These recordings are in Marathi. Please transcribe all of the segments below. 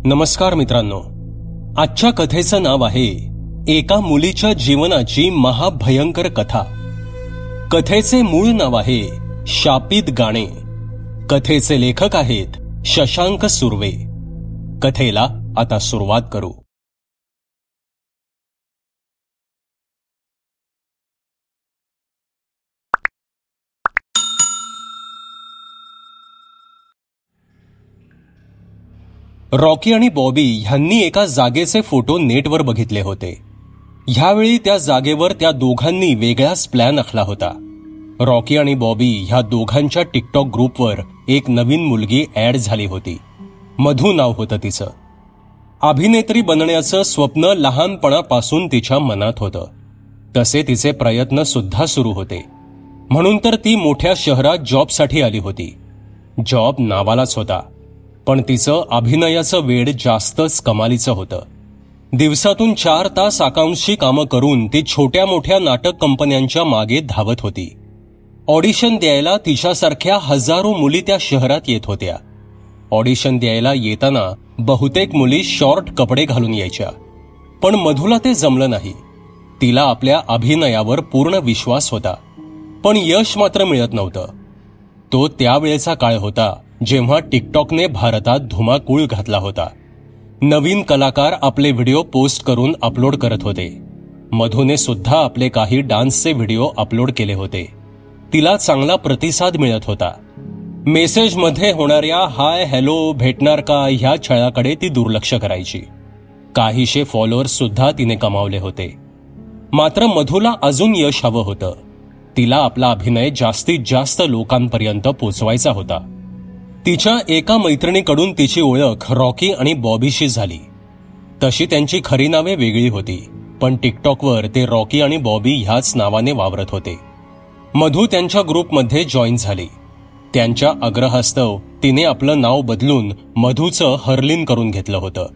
नमस्कार मित्रांनो, आजच्या कथेचं नाव आहे एका मुलीच्या जीवनाची महाभयंकर कथा. कथेचे मूळ नाव आहे शापित गाणे. कथेचे लेखक आहेत शशांक सुर्वे. कथेला आता सुरुवात करू. रॉकी आणि बॉबी ह्यांनी एका जागेचे फोटो नेटवर बघितले होते. ह्यावेळी त्या जागेवर त्या दोघांनी वेगळाच प्लॅन आखला होता. रॉकी आणि बॉबी ह्या दोघांच्या टिकटॉक ग्रुपवर एक नवीन मुलगी ऍड झाली होती. मधू नाव होतं तिचं. अभिनेत्री बनण्याचं स्वप्न लहानपणापासून तिच्या मनात होतं. तसे तिचे प्रयत्न सुद्धा सुरू होते. म्हणून तर ती मोठ्या शहरात जॉबसाठी आली होती. जॉब नावालाच होता, पण तिचं अभिनयाचं वेड जास्तच कमालीचं होतं. दिवसातून 4 तास आकांक्षी कामं करून ती छोट्या मोठ्या नाटक कंपन्यांच्या मागे धावत होती. ऑडिशन द्यायला तिच्यासारख्या हजारो मुली त्या शहरात येत होत्या. ऑडिशन द्यायला येताना बहुतेक मुली शॉर्ट कपडे घालून यायच्या. पण मधूला ते जमलं नाही. तिला आपल्या अभिनयावर पूर्ण विश्वास होता, पण यश मात्र मिळत नव्हतं. तो त्यावेळेचा काळ होता जेव्हा टिकटॉकने भारतात धुमाकूळ घातला होता. नवीन कलाकार आपले व्हिडिओ पोस्ट करून अपलोड करत होते. मधूने सुद्धा आपले काही डान्सचे व्हिडिओ अपलोड केले होते. तिला चांगला प्रतिसाद मिळत होता. मेसेजमध्ये होणाऱ्या हाय हॅलो भेटणार का ह्या छळाकडे ती दुर्लक्ष करायची. काहीशे फॉलोअर्स सुद्धा तिने कमावले होते. मात्र मधूला अजून यश हवं होतं. तिला आपला अभिनय जास्तीत जास्त लोकांपर्यंत पोचवायचा होता. तिच्या एका मैत्रिणीकडून तिची ओळख रॉकी आणि बॉबीशी झाली. तशी त्यांची खरी नावे वेगळी होती, पण टिकटॉकवर ते रॉकी आणि बॉबी ह्याच नावाने वावरत होते. मधू त्यांच्या ग्रुपमध्ये जॉईन झाली. त्यांच्या आग्रहास्तव तिने आपलं नाव बदलून मधूचं हर्लिन करून घेतलं होतं.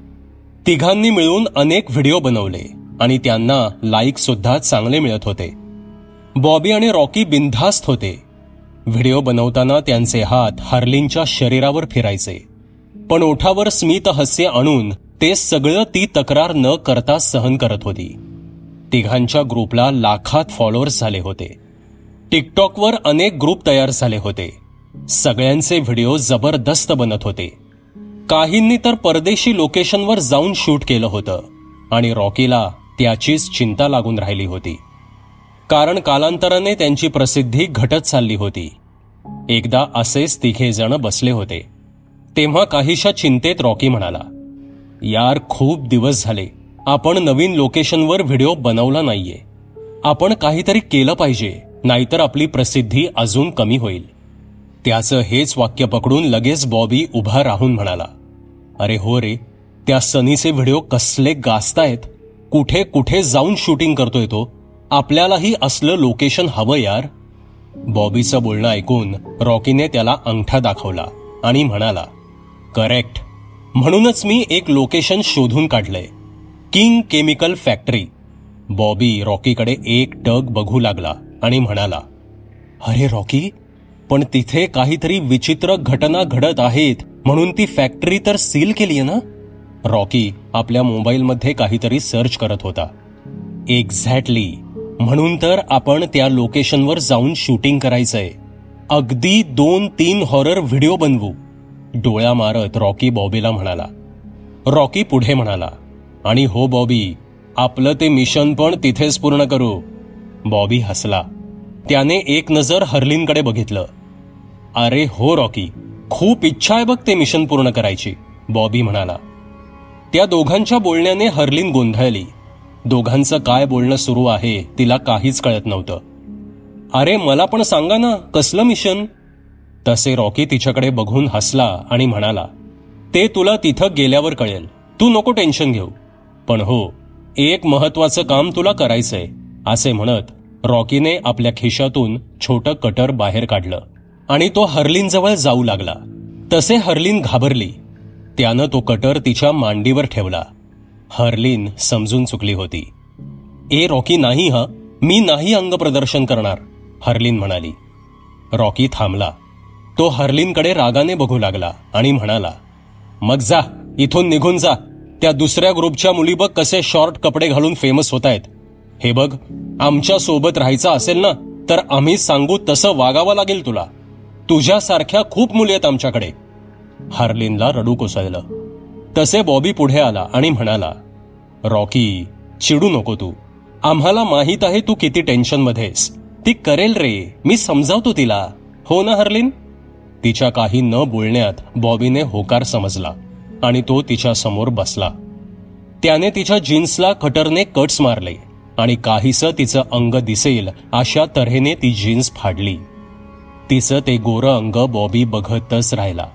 तिघांनी मिळून अनेक व्हिडिओ बनवले आणि त्यांना लाईक सुद्धा चांगले मिळत होते. बॉबी आणि रॉकी बिनधास्त होते. व्हिडिओ बनवताना त्यांचे हात हर्लिनच्या शरीरावर फिरायचे, पण ओठावर स्मित हास्य आणून ते सगळं ती तक्रार न करता सहन करत होती. तिघांच्या ग्रुपला लाखात फॉलोअर्स झाले होते. टिकटॉकवर अनेक ग्रुप तयार झाले होते. सगळ्यांचे व्हिडिओ जबरदस्त बनत होते. काहींनी तर परदेशी लोकेशनवर जाऊन शूट केलं होतं आणि रॉकीला त्याचीच चिंता लागून राहिली होती. कारण कालांतराने त्यांची प्रसिद्धी घटत चालली होती. एकदा असेच तिघे जण बसले होते. तेव्हा काहीशा चिंतेत रॉकी म्हणाला, यार खूप दिवस झाले आपण नवीन लोकेशनवर व्हिडिओ बनवला नाहीये. आपण काहीतरी केलं पाहिजे, नाहीतर आपली प्रसिद्धी अजून कमी होईल. त्याचं हेच वाक्य पकडून लगेच बॉबी उभा राहून म्हणाला, अरे हो रे, त्या सनीचे व्हिडिओ कसले गाजतायत. कुठे कुठे जाऊन शूटिंग करतोय तो. आपल्यालाही असलं लोकेशन हवं यार. बॉबीचं बोलणं ऐकून रॉकीने त्याला अंगठा दाखवला आणि म्हणाला, करेक्ट. म्हणूनच मी एक लोकेशन शोधून काढलंय, किंग केमिकल फॅक्टरी. बॉबी रॉकीकडे एकटक बघू लागला आणि म्हणाला, अरे रॉकी, पण तिथे काहीतरी विचित्र घटना घडत आहेत म्हणून ती फॅक्टरी तर सील केलीये ना. रॉकी आपल्या मोबाईलमध्ये काहीतरी सर्च करत होता. एक्झॅक्टली, म्हणून तर आपण त्या लोकेशनवर जाऊन शूटिंग करायचंय. अगदी 2-3 हॉरर व्हिडिओ बनवू. डोळ्या मारत रॉकी बॉबीला म्हणाला. रॉकी पुढे म्हणाला, आणि हो बॉबी, आपलं ते मिशन पण तिथेच पूर्ण करू. बॉबी हसला. त्याने एक नजर हर्लिनकडे बघितलं. अरे हो रॉकी, खूप इच्छा आहे बघ ते मिशन पूर्ण करायची, बॉबी म्हणाला. त्या दोघांच्या बोलण्याने हर्लिन गोंधळली. दोघांचं काय बोलणं सुरू आहे तिला काहीच कळत नव्हतं. अरे मला पण सांगा ना, कसलं मिशन. तसे रॉकी तिच्याकडे बघून हसला आणि म्हणाला, ते तुला तिथं गेल्यावर कळेल, तू नको टेन्शन घेऊ. पण हो, एक महत्वाचं काम तुला करायचंय. असे म्हणत रॉकीने आपल्या खिशातून छोटं कटर बाहेर काढलं आणि तो हर्लिनजवळ जाऊ लागला. तसे हर्लिन घाबरली. त्यानं तो कटर तिच्या मांडीवर ठेवला. हर्लिन समजून चुकली होती. ए रॉकी नाही हा, मी नाही अंग प्रदर्शन करणार, हर्लिन म्हणाली. रॉकी थांबला. तो हर्लिनकडे रागाने बघू लागला आणि म्हणाला, मग जा, इथून निघून जा. त्या दुसऱ्या ग्रुपच्या मुली बघ कसे शॉर्ट कपडे घालून फेमस होत आहेत. हे बघ, आमच्या सोबत राहायचं असेल ना तर आम्ही सांगू तसं वागावं लागेल तुला. तुझ्यासारख्या खूप मुली आहेत आमच्याकडे. हार्लिनला रडू कोसळलं. तसे बॉबी पुढे आला आणि म्हणाला, रॉकी, चिडू नको तू. आम्हाला माहित आहे तू किती टेन्शनमध्येस. ती करेल रे, मी समजावतो तिला. हो ना हार्लिन? तिच्या काही न बोलण्यात बॉबीने होकार समजला आणि तो तिच्या समोर बसला. त्याने तिच्या जीन्सला कटरने कट्स मारले आणि काहीसं तिचं अंग दिसेल अशा तऱ्हेने ती जीन्स फाडली. तिचं ते गोरं अंग बॉबी बघतच राहिला.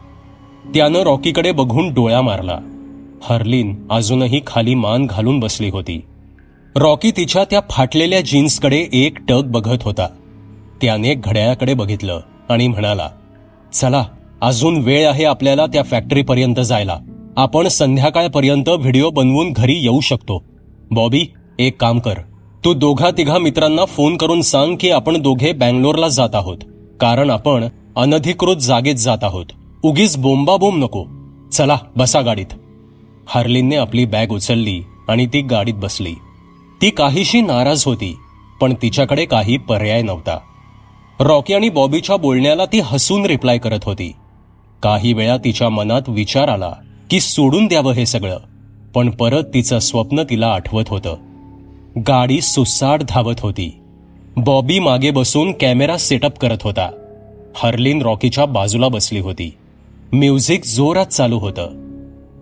त्यानं रॉकीकडे बघून डोळा मारला. हार्लिन अजूनही खाली मान घालून बसली होती. रॉकी तिच्या त्या फाटलेल्या जीन्सकडे एक टक बघत होता. त्याने घड्याळाकडे बघितलं आणि म्हणाला, चला, अजून वेळ आहे आपल्याला त्या फॅक्टरीपर्यंत जायला. आपण संध्याकाळपर्यंत व्हिडिओ बनवून घरी येऊ शकतो. बॉबी, एक काम कर, तू दोघा तिघा मित्रांना फोन करून सांग की आपण दोघे बँगलोरला जात आहोत, कारण आपण अनधिकृत जागेत जात आहोत. उगीच बोंबाबोंब नको. चला, बसा गाडीत. हार्लिनने आपली बॅग उचलली आणि ती गाडीत बसली. ती काहीशी नाराज होती, पण तिच्याकडे काही पर्याय नव्हता. रॉकी आणि बॉबीच्या बोलण्याला ती हसून रिप्लाय करत होती. काही वेळा तिच्या मनात विचार आला की सोडून द्यावं हे सगळं, पण परत तिचं स्वप्न तिला आठवत होतं. गाडी सुसाट धावत होती. बॉबी मागे बसून कॅमेरा सेटअप करत होता. हार्लिन रॉकीच्या बाजूला बसली होती. म्युझिक जोरात चालू होतं.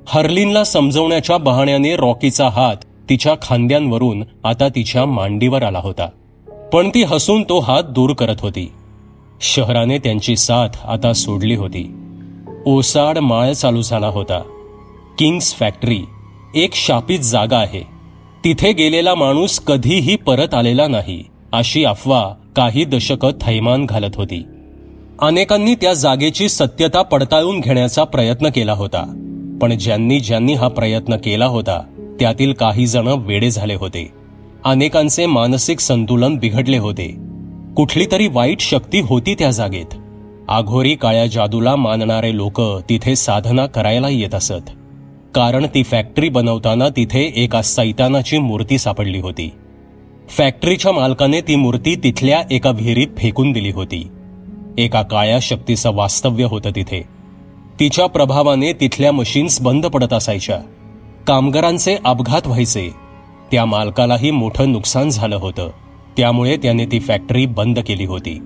हार्लिनला समजवण्याच्या बहाण्याने रॉकीचा हात तिच्या खांद्यांवरून आता तिच्या मांडीवर आला होता, पण ती हसून तो हात दूर करत होती. शहराने त्यांची साथ आता सोडली होती. ओसाड माळ चालू झाला होता. किंग्स फॅक्टरी एक शापित जागा आहे. तिथे गेलेला माणूस कधीही परत आलेला नाही अशी अफवा काही दशकं थैमान घालत होती. अनेकांनी त्या जागेची सत्यता पडताळून घेण्याचा प्रयत्न केला होता, पण ज्यांनी हा प्रयत्न केला होता त्यातील काही जण वेडे झाले होते. अनेकांचे मानसिक संतुलन बिघडले होते. कुठली तरी वाईट शक्ती होती त्या जागेत. आघोरी काळ्या जादूला मानणारे लोक तिथे साधना करायला येत असत, कारण ती फॅक्टरी बनवताना तिथे एका सैतानाची मूर्ती सापडली होती. फॅक्टरीच्या मालकाने ती मूर्ती तिथल्या एका विहिरीत फेकून दिली होती. एका काळ्या शक्तीचं वास्तव्य होतं तिथे. तिच्या प्रभावाने तिथल्या मशीन्स बंद पडत असायच्या. कामगारांचे अपघात व्हायचे. त्या मालकालाही मोठं नुकसान झालं होतं. त्यामुळे त्याने ती फॅक्टरी बंद केली होती.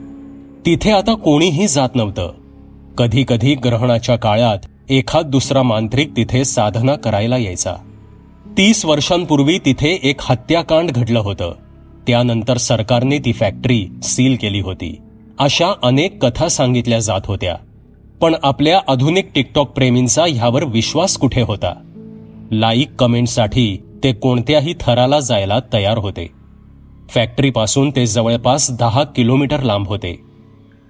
तिथे आता कोणीही जात नव्हतं. कधी कधी ग्रहणाच्या काळात एखाद दुसरा मांत्रिक तिथे साधना करायला यायचा. 30 वर्षांपूर्वी तिथे एक हत्याकांड घडलं होतं. त्यानंतर सरकारने ती फॅक्टरी सील केली होती. अशा अनेक कथा सांगितल्या जात होत्या, पण आपल्या आधुनिक टिकटॉक प्रेमींचा ह्यावर विश्वास कुठे होता. लाईक कमेंटसाठी ते कोणत्याही थराला जायला तयार होते. फॅक्टरीपासून ते जवळपास 10 किलोमीटर लांब होते.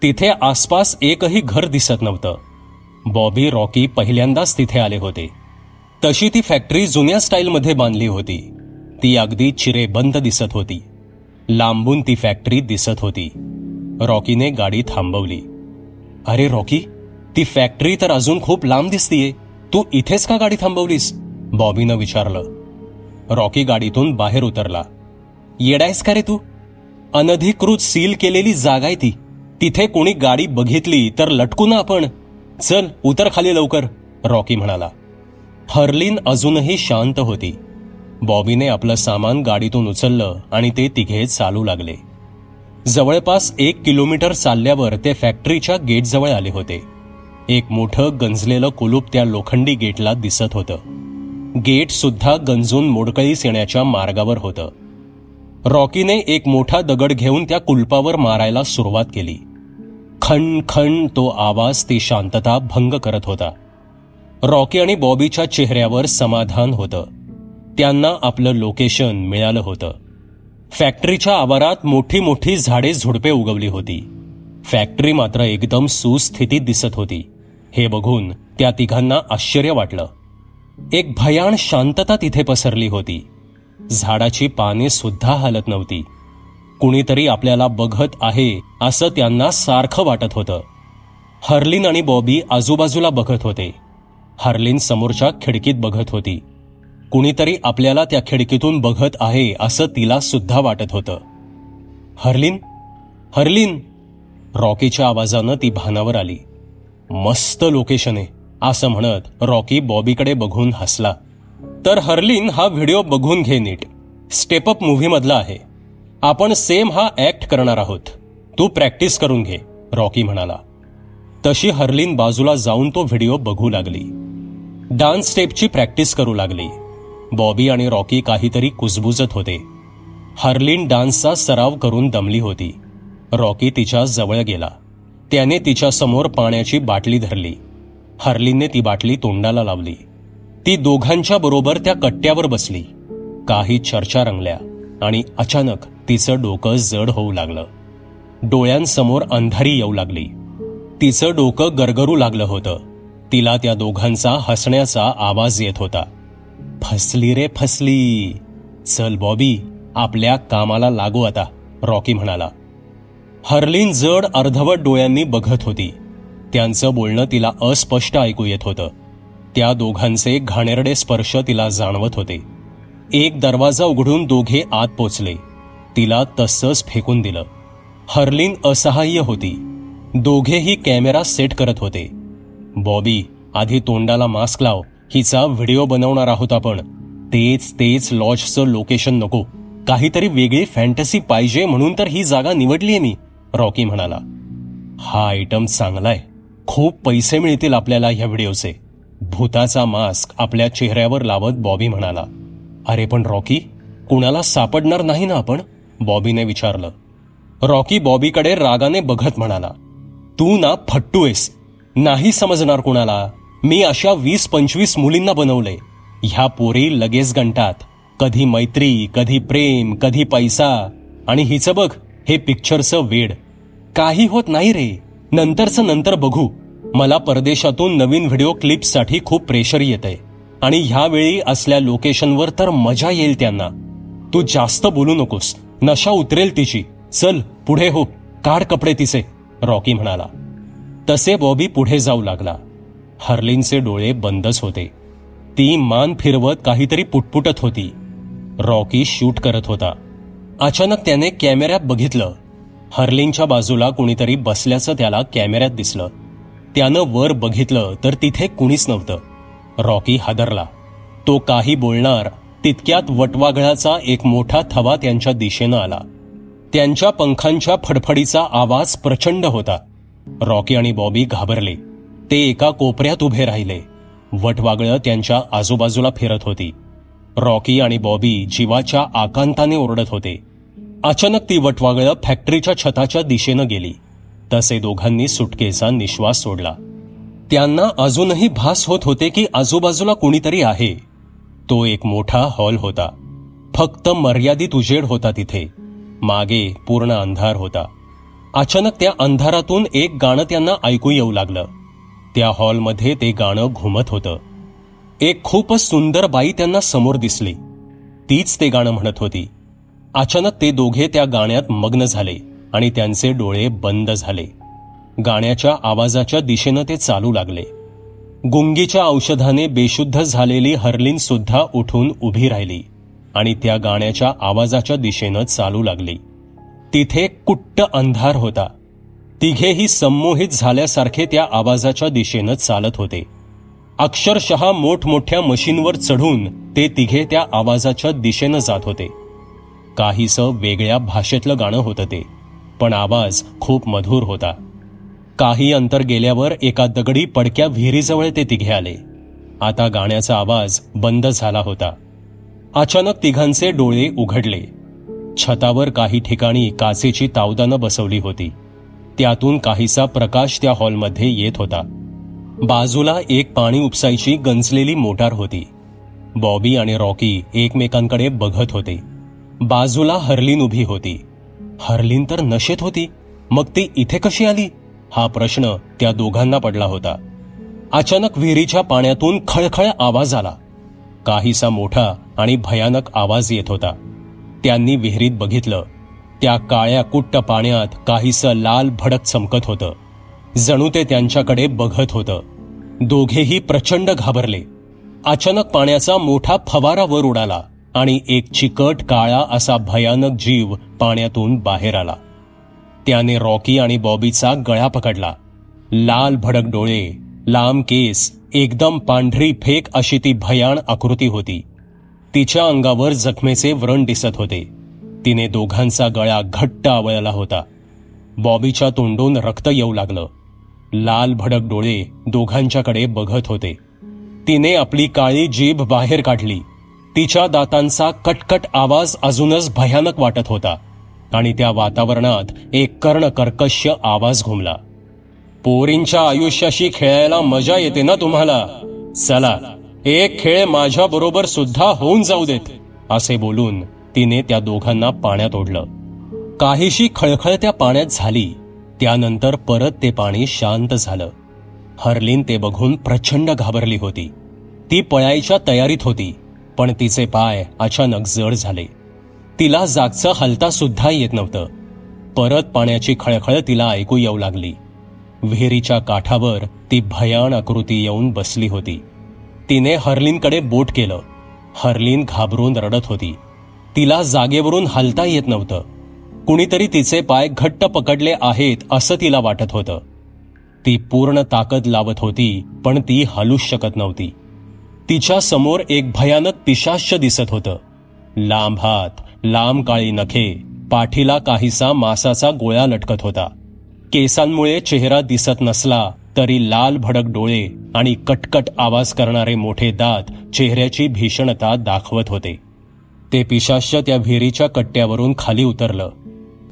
तिथे आसपास एकही घर दिसत नव्हतं. बॉबी, रॉकी पहिल्यांदाच तिथे आले होते. तशी ती फॅक्टरी जुन्या स्टाईलमध्ये बांधली होती. ती अगदी चिरेबंद दिसत होती. लांबून ती फॅक्टरी दिसत होती. रॉकीने गाडी थांबवली. अरे रॉकी, ती फॅक्टरी तर अजून खूप लांब दिसतीये. तू इथेच का गाडी थांबवलीस? बॉबीनं विचारलं. रॉकी गाडीतून बाहेर उतरला. येडायस का रे तू? अनधिकृत सील केलेली जागा आहे ती. तिथे कोणी गाडी बघितली तर लटकू ना आपण. चल, उतर खाली लवकर, रॉकी म्हणाला. हार्लिन अजूनही शांत होती. बॉबीने आपलं सामान गाडीतून उचललं आणि ते तिघे चालू लागले. जवळपास 1 किलोमीटर चालल्यावर ते फॅक्टरीच्या गेटजवळ आले होते. एक मोठं गंजलेलं कुलूप त्या लोखंडी गेटला दिसत होतं. गेट सुद्धा गंजून मोडकळीस येण्याच्या मार्गावर होतं. रॉकीने एक मोठा दगड घेऊन त्या कुलपावर मारायला सुरुवात केली. खण खण तो आवाज ती शांतता भंग करत होता. रॉकी आणि बॉबीच्या चेहऱ्यावर समाधान होतं. त्यांना आपलं लोकेशन मिळालं होतं. फॅक्टरीच्या आवारात मोठी मोठी झाडे झुडपे उगवली होती. फॅक्टरी मात्र एकदम सुस्थितीत दिसत होती. हे बघून त्या तिघांना आश्चर्य वाटलं. एक भयाण शांतता तिथे पसरली होती. झाडाची पाने सुद्धा हलत नव्हती. कुणीतरी आपल्याला बघत आहे असं त्यांना सारखं वाटत होतं. हार्लिन आणि बॉबी आजूबाजूला बघत होते. हर्लिन समोरच्या खिडकीत बघत होती. कुणीतरी आपल्याला त्या खिडकीतून बघत आहे असं तिला सुद्धा वाटत होतं. हर्लिन, हर्लिन, रॉकीच्या आवाजानं ती भानावर आली. मस्त लोकेशन आहे असं म्हणत रॉकी बॉबीकडे बघून हसला. तर हर्लिन, हा व्हिडिओ बघून घे नीट. स्टेप अप मूव्ही मधला आहे. आपण सेम हा ऍक्ट करणार आहोत. तू प्रॅक्टिस करून घे, रॉकी म्हणाला. तशी हर्लिन बाजूला जाऊन तो व्हिडिओ बघू लागली. डान्स स्टेपची प्रॅक्टिस करू लागली. बॉबी आणि रॉकी काहीतरी कुजबुजत होते. हर्लिन डान्सचा सराव करून दमली होती. रॉकी तिच्या जवळ गेला. त्याने तिच्या समोर पाण्याची बाटली धरली. हर्लिनने ती बाटली तोंडाला लावली. ती दोघांच्या बरोबर त्या कट्ट्यावर बसली. काही चर्चा रंगल्या आणि अचानक तिचं डोकं जड होऊ लागलं. डोळ्यांसमोर अंधारी येऊ लागली. तिचं डोकं गरगरू लागलं होतं. तिला त्या दोघांचा हसण्याचा आवाज येत होता. फसली रे फसली. चल बॉबी, आपल्या कामाला लागू आता, रॉकी म्हणाला. हर्लिन जड अर्धवट डोळ्यांनी बघत होती. त्यांचं बोलणं तिला अस्पष्ट ऐकू येत होतं. त्या दोघांचे घाणेरडे स्पर्श तिला जाणवत होते. एक दरवाजा उघडून दोघे आत पोचले. तिला तसंच फेकून दिलं. हर्लिन असहाय्य होती. दोघेही कॅमेरा सेट करत होते. बॉबी, आधी तोंडाला मास्क लाव. हिचा व्हिडिओ बनवणार आहोत आपण. तेच लॉजचं लोकेशन नको. काहीतरी वेगळी फॅन्टसी पाहिजे म्हणून तर ही जागा निवडलीये मी, रॉकी म्हणाला. हा आयटम चांगलाय. खूप पैसे मिळतील आपल्याला ह्या व्हिडिओचे. भूताचा मास्क आपल्या चेहऱ्यावर लावत बॉबी म्हणाला. अरे पण रॉकी, कुणाला सापडणार नाही ना आपण, बॉबीने विचारलं. रॉकी बॉबीकडे रागाने बघत म्हणाला. तू ना फट्टू आहेस. नाही समजणार कुणाला. मी अशा 20-25 मुलींना बनवलंय. ह्या पोरी लगेच गंटात. कधी मैत्री, कधी प्रेम, कधी पैसा. आणि हिचं बघ, हे पिक्चरचं वेड. काही होत नाही रे. नंतरचं नंतर बघू. मला परदेशातून नवीन व्हिडिओ क्लिप्ससाठी खूप प्रेशर येतंय आणि ह्यावेळी असल्या लोकेशनवर तर मजा येईल त्यांना. तू जास्त बोलू नकोस. नशा उतरेल तिची. चल पुढे हो, काढ कपडे तिचे, रॉकी म्हणाला. तसे बॉबी पुढे जाऊ लागला. हर्लिनचे डोळे बंदच होते. ती मान फिरवत काहीतरी पुटपुटत होती. रॉकी शूट करत होता. अचानक त्याने कॅमेऱ्यात बघितलं. हर्लिनच्या बाजूला कुणीतरी बसल्याचं त्याला कॅमेऱ्यात दिसलं. त्यानं वर बघितलं तर तिथे कुणीच नव्हतं. रॉकी हादरला. तो काही बोलणार तितक्यात वटवाघळाचा एक मोठा थवा त्यांच्या दिशेनं आला. त्यांच्या पंखांच्या फडफडीचा आवाज प्रचंड होता. रॉकी आणि बॉबी घाबरले. ते एका कोपऱ्यात उभे राहिले. वटवाघळं त्यांच्या आजूबाजूला फिरत होती. रॉकी आणि बॉबी जीवाच्या आकांताने ओरडत होते. अचानक ती वटवाघळं फॅक्टरीच्या छताच्या दिशेनं गेली. तसे दोघांनी सुटकेचा निश्वास सोडला. त्यांना अजूनही भास होत होते की आजूबाजूला कुणीतरी आहे. तो एक मोठा हॉल होता. फक्त मर्यादित उजेड होता तिथे. मागे पूर्ण अंधार होता. अचानक त्या अंधारातून एक गाणं त्यांना ऐकू येऊ लागलं. त्या हॉलमध्ये ते गाणं घुमत होतं. एक खूपच सुंदर बाई त्यांना समोर दिसली. तीच ते गाणं म्हणत होती. अचानक ते दोघे त्या गाण्यात मग्न झाले आणि त्यांचे डोळे बंद झाले. गाण्याच्या आवाजाच्या दिशेनं ते चालू लागले. गुंगीच्या औषधाने बेशुद्ध झालेली हर्लिन सुद्धा उठून उभी राहिली आणि त्या गाण्याच्या आवाजाच्या दिशेनं चालू लागली. तिथे कुट्ट अंधार होता. तिघेही संमोहित झाल्यासारखे त्या आवाजाच्या दिशेनं चालत होते. अक्षरशः मोठमोठ्या मशीनवर चढून ते तिघे त्या आवाजाच्या दिशेनं जात होते. काहीसं वेगळ्या भाषेतलं गाणं होतं ते, पण आवाज खूप मधुर होता. काही अंतर गेल्यावर एका दगडी पडक्या विहिरीजवळ ते तिघे आले. आता गाण्याचा आवाज बंद झाला होता. अचानक तिघांचे डोळे उघडले. छतावर काही ठिकाणी काचेची तावदानं बसवली होती. त्यातून काहीसा प्रकाश त्या हॉलमध्ये येत होता. बाजूला एक पाणी उपसायची गंजलेली मोटार होती. बॉबी आणि रॉकी एकमेकांकडे बघत होते. बाजूला हर्लिन उभी होती. हर्लिन तर नशेत होती. मग ती इथे कशी आली हा प्रश्न त्या दोघांना पडला होता. अचानक विहिरीच्या पाण्यातून खळखळ आवाज आला. काहीसा मोठा आणि भयानक आवाज येत होता. त्यांनी विहिरीत बघितलं. त्या काळ्या कुट्ट पाण्यात काहीसं लाल भडक चमकत होतं. जणू ते त्यांच्याकडे बघत होतं. दोघेही प्रचंड घाबरले. अचानक पाण्याचा मोठा फवारा वर उडाला आणि एक चिकट काळा असा भयानक जीव पाण्यातून बाहेर आला. त्याने रॉकी आणि बॉबीचा गळा पकडला. लाल भडक डोळे, लांब केस, एकदम पांढरी फेक अशी ती भयाण आकृती होती. तिच्या अंगावर जखमेचे व्रण दिसत होते. तिने दोघांचा गळा घट्ट आवळला होता. बॉबीच्या तोंडून रक्त येऊ लागलं. लाल भडक डोळे दोघांच्याकडे बघत होते. तिने आपली काळी जीभ बाहेर काढली. तिच्या दातांचा कटकट आवाज अजूनच भयानक वाटत होता आणि त्या वातावरणात एक कर्णकर्कश आवाज घुमला. पोरींच्या आयुष्याशी खेळायला मजा येते ना तुम्हाला? चला, एक खेळ माझ्या बरोबर सुद्धा होऊन जाऊ देत, असे बोलून तिने त्या दोघांना पाण्यात ओढलं. काहीशी खळखळ त्या पाण्यात झाली. त्यानंतर परत ते पाणी शांत झालं. हर्लिन ते बघून प्रचंड घाबरली होती. ती पळायच्या तयारीत होती, पण तिचे पाय अचानक जड झाले. तिला जागचं हलता सुद्धा येत नव्हतं. परत पाण्याची खळखळ तिला ऐकू येऊ लागली. विहिरीच्या काठावर ती भयाण आकृती येऊन बसली होती. तिने हर्लिनकडे बोट केलं. हर्लिन घाबरून रडत होती. तिला जागेवरून हलता येत नव्हतं. कुणीतरी तिचे पाय घट्ट पकडले आहेत असं तिला वाटत होतं. ती पूर्ण ताकद लावत होती, पण ती हलूच शकत नव्हती. तिच्या समोर एक भयानक पिशाच्य दिसत होतं. लांब हात, लांब काळी नखे, पाठीला काहीसा मांसाचा गोळा लटकत होता. केसांमुळे चेहरा दिसत नसला तरी लाल भडक डोळे आणि कटकट आवाज करणारे मोठे दात चेहऱ्याची भीषणता दाखवत होते. ते पिशाच्य त्या विहिरीच्या कट्ट्यावरून खाली उतरलं.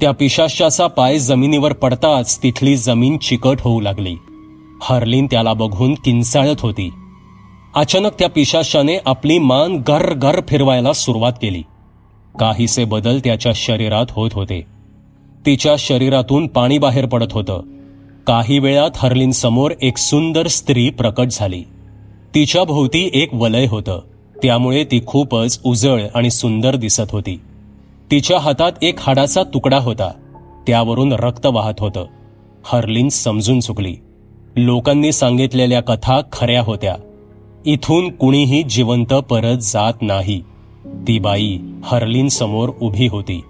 त्या पिशाच्याचा पाय जमिनीवर पडताच तिथली जमीन चिकट होऊ लागली. हर्लिन त्याला बघून किंचाळत होती. अचानक त्या पिशाच्याने आपली मान गर गर फिरवायला सुरुवात केली. काहीसे बदल त्याच्या शरीरात होत होते. तिच्या शरीरातून पाणी बाहेर पडत होतं. काही वेळात हर्लिन समोर एक सुंदर स्त्री प्रकट झाली. तिच्या भोवती एक वलय होतं, त्यामुळे ती खूपच उजळ आणि सुंदर दिसत होती. तिच्या हातात एक हाडाचा तुकडा होता, त्यावरून रक्त वाहत होतं. हर्लिन समजून चुकली. लोकांनी सांगितलेल्या कथा खऱ्या होत्या. इथून कुणीही जिवंत परत जात नाही. ती बाई हर्लिन समोर उभी होती.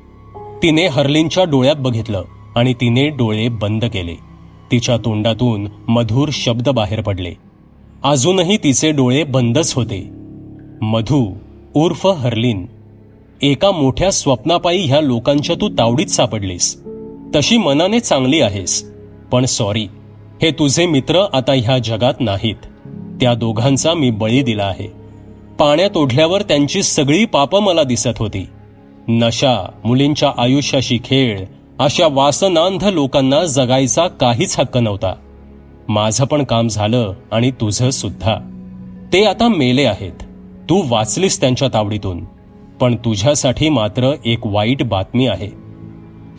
तिने हर्लिनच्या डोळ्यात बघितलं आणि तिने डोळे बंद केले. तिच्या तोंडातून मधुर शब्द बाहेर पडले. अजूनही तिचे डोळे बंदच होते. मधू उर्फ हर्लिन, एका मोठ्या स्वप्नापायी ह्या लोकांच्या तू तावडीत सापडलीस. तशी मनाने चांगली आहेस, पण सॉरी, हे तुझे मित्र आता ह्या जगात नाहीत. त्या दोघांचा मी बळी दिला आहे. पाण्यात ओढल्यावर त्यांची सगळी पापं मला दिसत होती. नशा, मुलींच्या आयुष्याशी खेळ, अशा वासनांध लोकांना जगायचा काहीच हक्क नव्हता. माझं पण काम झालं आणि तुझं सुद्धा. ते आता मेले आहेत. तू वाचलीस त्यांच्या तावडीतून. पण तुझ्यासाठी मात्र एक वाईट बातमी आहे.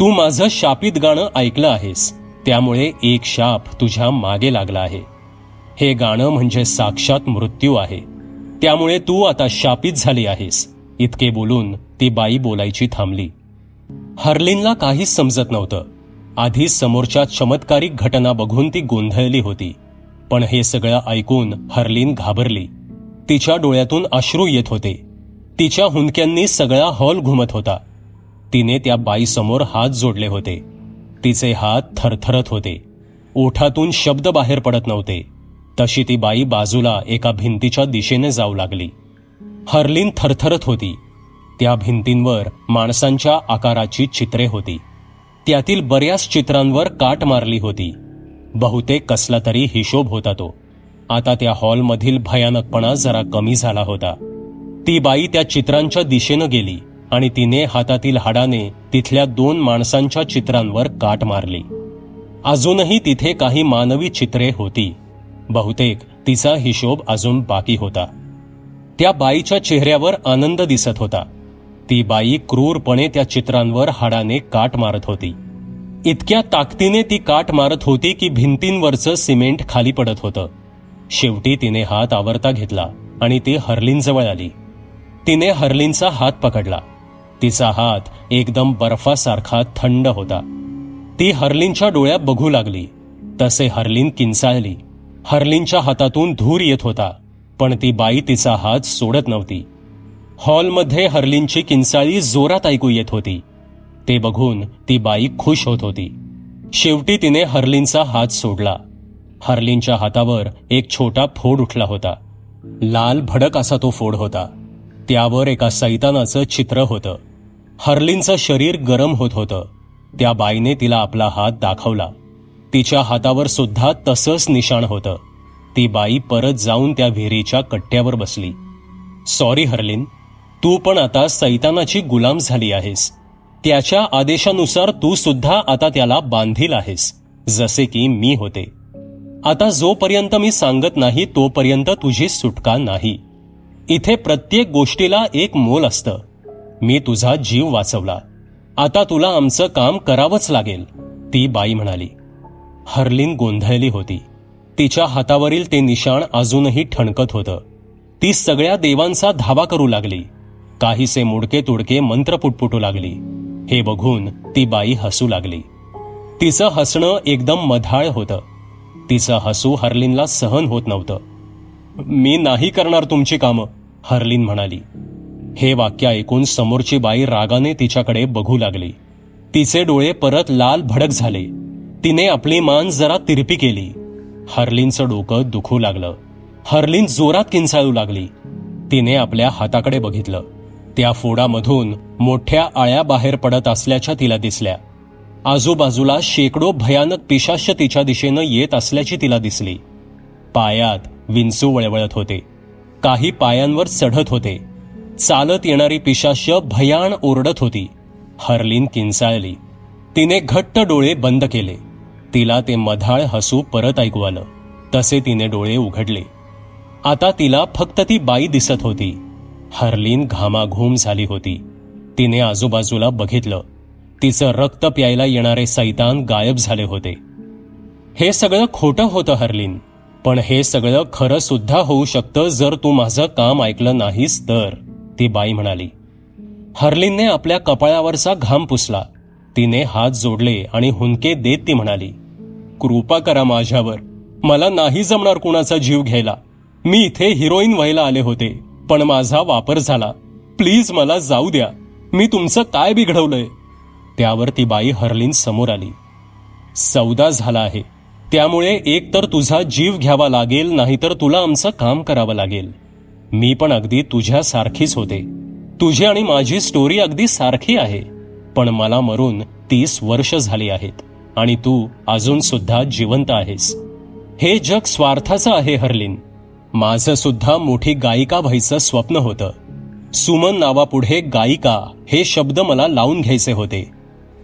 तू माझं शापित गाणं ऐकलं आहेस, त्यामुळे एक शाप तुझ्या मागे लागला आहे. हे गाणं म्हणजे साक्षात मृत्यू आहे. त्यामुळे तू आता शापित झाली आहेस. इतके बोलून ती बाई बोलायची थांबली. हर्लिनला काहीच समजत नव्हतं. आधी समोरच्या चमत्कारिक घटना बघून ती गोंधळली होती, पण हे सगळं ऐकून हर्लिन घाबरली. तिच्या डोळ्यातून अश्रू येत होते. तिच्या हुंदक्यांनी सगळा हॉल घुमत होता. तिने त्या बाईसमोर हात जोडले होते. तिचे हात थरथरत होते. ओठातून शब्द बाहेर पडत नव्हते. तशी ती बाई बाजूला एका भिंतीच्या दिशेने जाऊ लागली. हर्लिन थरथरत होती. त्या भिंतींवर माणसांच्या आकाराची चित्रे होती. त्यातील बऱ्याच चित्रांवर काट मारली होती. बहुतेक कसला तरी हिशोब होता तो. आता त्या हॉलमधील भयानकपणा जरा कमी झाला होता. ती बाई त्या चित्रांच्या दिशेनं गेली आणि तिने हातातील हाडाने तिथल्या 2 माणसांच्या चित्रांवर काट मारली. अजूनही तिथे काही मानवी चित्रे होती. बहुतेक तिचा हिशोब अजून बाकी होता. त्या बाईच्या चेहऱ्यावर आनंद दिसत होता. ती बाई क्रूरपणे त्या चित्रांवर हाडाने काट मारत होती. इतक्या ताकदीने ती काट मारत होती की भिंतींवरचं सिमेंट खाली पडत होतं. शेवटी तिने हात आवरता घेतला आणि ती हर्लिनजवळ आली. तिने हर्लिनचा हात पकडला. तिचा हात एकदम बर्फासारखा थंड होता. ती हर्लिनच्या डोळ्यात बघू लागली. तसे हर्लिन किंचाळली. हर्लिनच्या हातातून धूर येत होता, पण ती बाई तिचा हात सोडत नव्हती. हॉलमध्ये हर्लिनची किंचाळी जोरात ऐकू येत होती. ते बघून ती बाई खुश होत होती. शेवटी तिने हर्लिनचा हात सोडला. हर्लिनच्या हातावर एक छोटा फोड उठला होता. लाल भडक असा तो फोड होता. त्यावर एका सैतानाचं चित्र होतं. हर्लिनचं शरीर गरम होत होतं. त्या बाईने तिला आपला हात दाखवला. तिच्या हातावर सुद्धा तसंच निशाण होतं. ती बाई परत जाऊन त्या विहिरीच्या कट्ट्यावर बसली. सॉरी हर्लिन, तू पण आता सैतानाची गुलाम झाली आहेस. त्याच्या आदेशानुसार तू सुद्धा आता त्याला बांधील आहेस, जसे की मी होते. आता जोपर्यंत मी सांगत नाही तोपर्यंत तुझी सुटका नाही. इथे प्रत्येक गोष्टीला एक मोल असतं. मी तुझा जीव वाचवला. आता तुला आमचं काम करावंच लागेल, ती बाई म्हणाली. हर्लिन गोंधळली होती. तिच्या हातावरील ते निशाण अजूनही ठणकत होतं. ती सगळ्या देवांचा धावा करू लागली. काहीसे मुडके तुडके मंत्र पुटपुटू लागली. हे बघून ती बाई हसू लागली. तिचं हसणं एकदम मधाळ होतं. तिचं हसू हर्लिनला सहन होत नव्हतं. मी नाही करणार तुमची कामं, हर्लिन म्हणाली. हे वाक्य ऐकून समोरची बाई रागाने तिच्याकडे बघू लागली. तिचे डोळे परत लाल भडक झाले. तिने आपली मान जरा तिरपी केली. हर्लिनचं डोकं दुखू लागलं. हर्लिन जोरात किंचाळू लागली. तिने आपल्या हाताकडे बघितलं. त्या फोडामधून मोठ्या आळ्या बाहेर पडत असल्याच्या तिला दिसल्या. आजूबाजूला शेकडो भयानक पिशाच्य तिच्या दिशेनं येत असल्याची तिला दिसली. पायात विंचू वळवळत होते. काही पायांवर चढत होते. चालत येणारी पिशाच्य भयान ओरडत होती. हर्लिन किंचाळली. तिने घट्ट डोळे बंद केले. तिला ते मधाळ हसू परत ऐकू आलं. तसे तिने डोळे उघडले. आता तिला फक्त ती बाई दिसत होती. हर्लिन घामाघूम झाली होती. तिने आजूबाजूला बघितलं. तिचं रक्त प्यायला येणारे सैतान गायब झाले होते. हे सगळं खोटं होतं हर्लिन, पण हे सगळं खरं सुद्धा होऊ शकतं जर तू माझं काम ऐकलं नाहीस तर, ती बाई म्हणाली. हर्लिनने आपल्या कपाळावरचा घाम पुसला. तिने हात जोडले आणि हुंदके देत ती म्हणाली, कृपा करा माझ्यावर. मला नाही जमणार कुणाचा जीव घ्यायला. मी इथे हिरोईन व्हायला आले होते, पण माझा वापर झाला. प्लीज मला जाऊ द्या. मी तुमचं काय बिघडवलंय? त्यावर ती बाई हर्लिन समोर आली. सौदा झाला आहे, त्यामुळे एक तर तुझा जीव घ्यावा लागेल, नाहीतर तुला आमचं काम करावं लागेल. मी पण अगदी तुझ्यासारखीच होते. तुझी आणि माझी स्टोरी अगदी सारखी आहे, पण मला मरून 30 वर्ष झाली आहेत आणि तू अजून सुद्धा जिवंत आहेस. हे जग स्वार्थाचं आहे हर्लिन. माझं सुद्धा मोठी गायिका व्हायचं स्वप्न होतं. सुमन नावापुढे गायिका हे शब्द मला लावून घ्यायचे होते.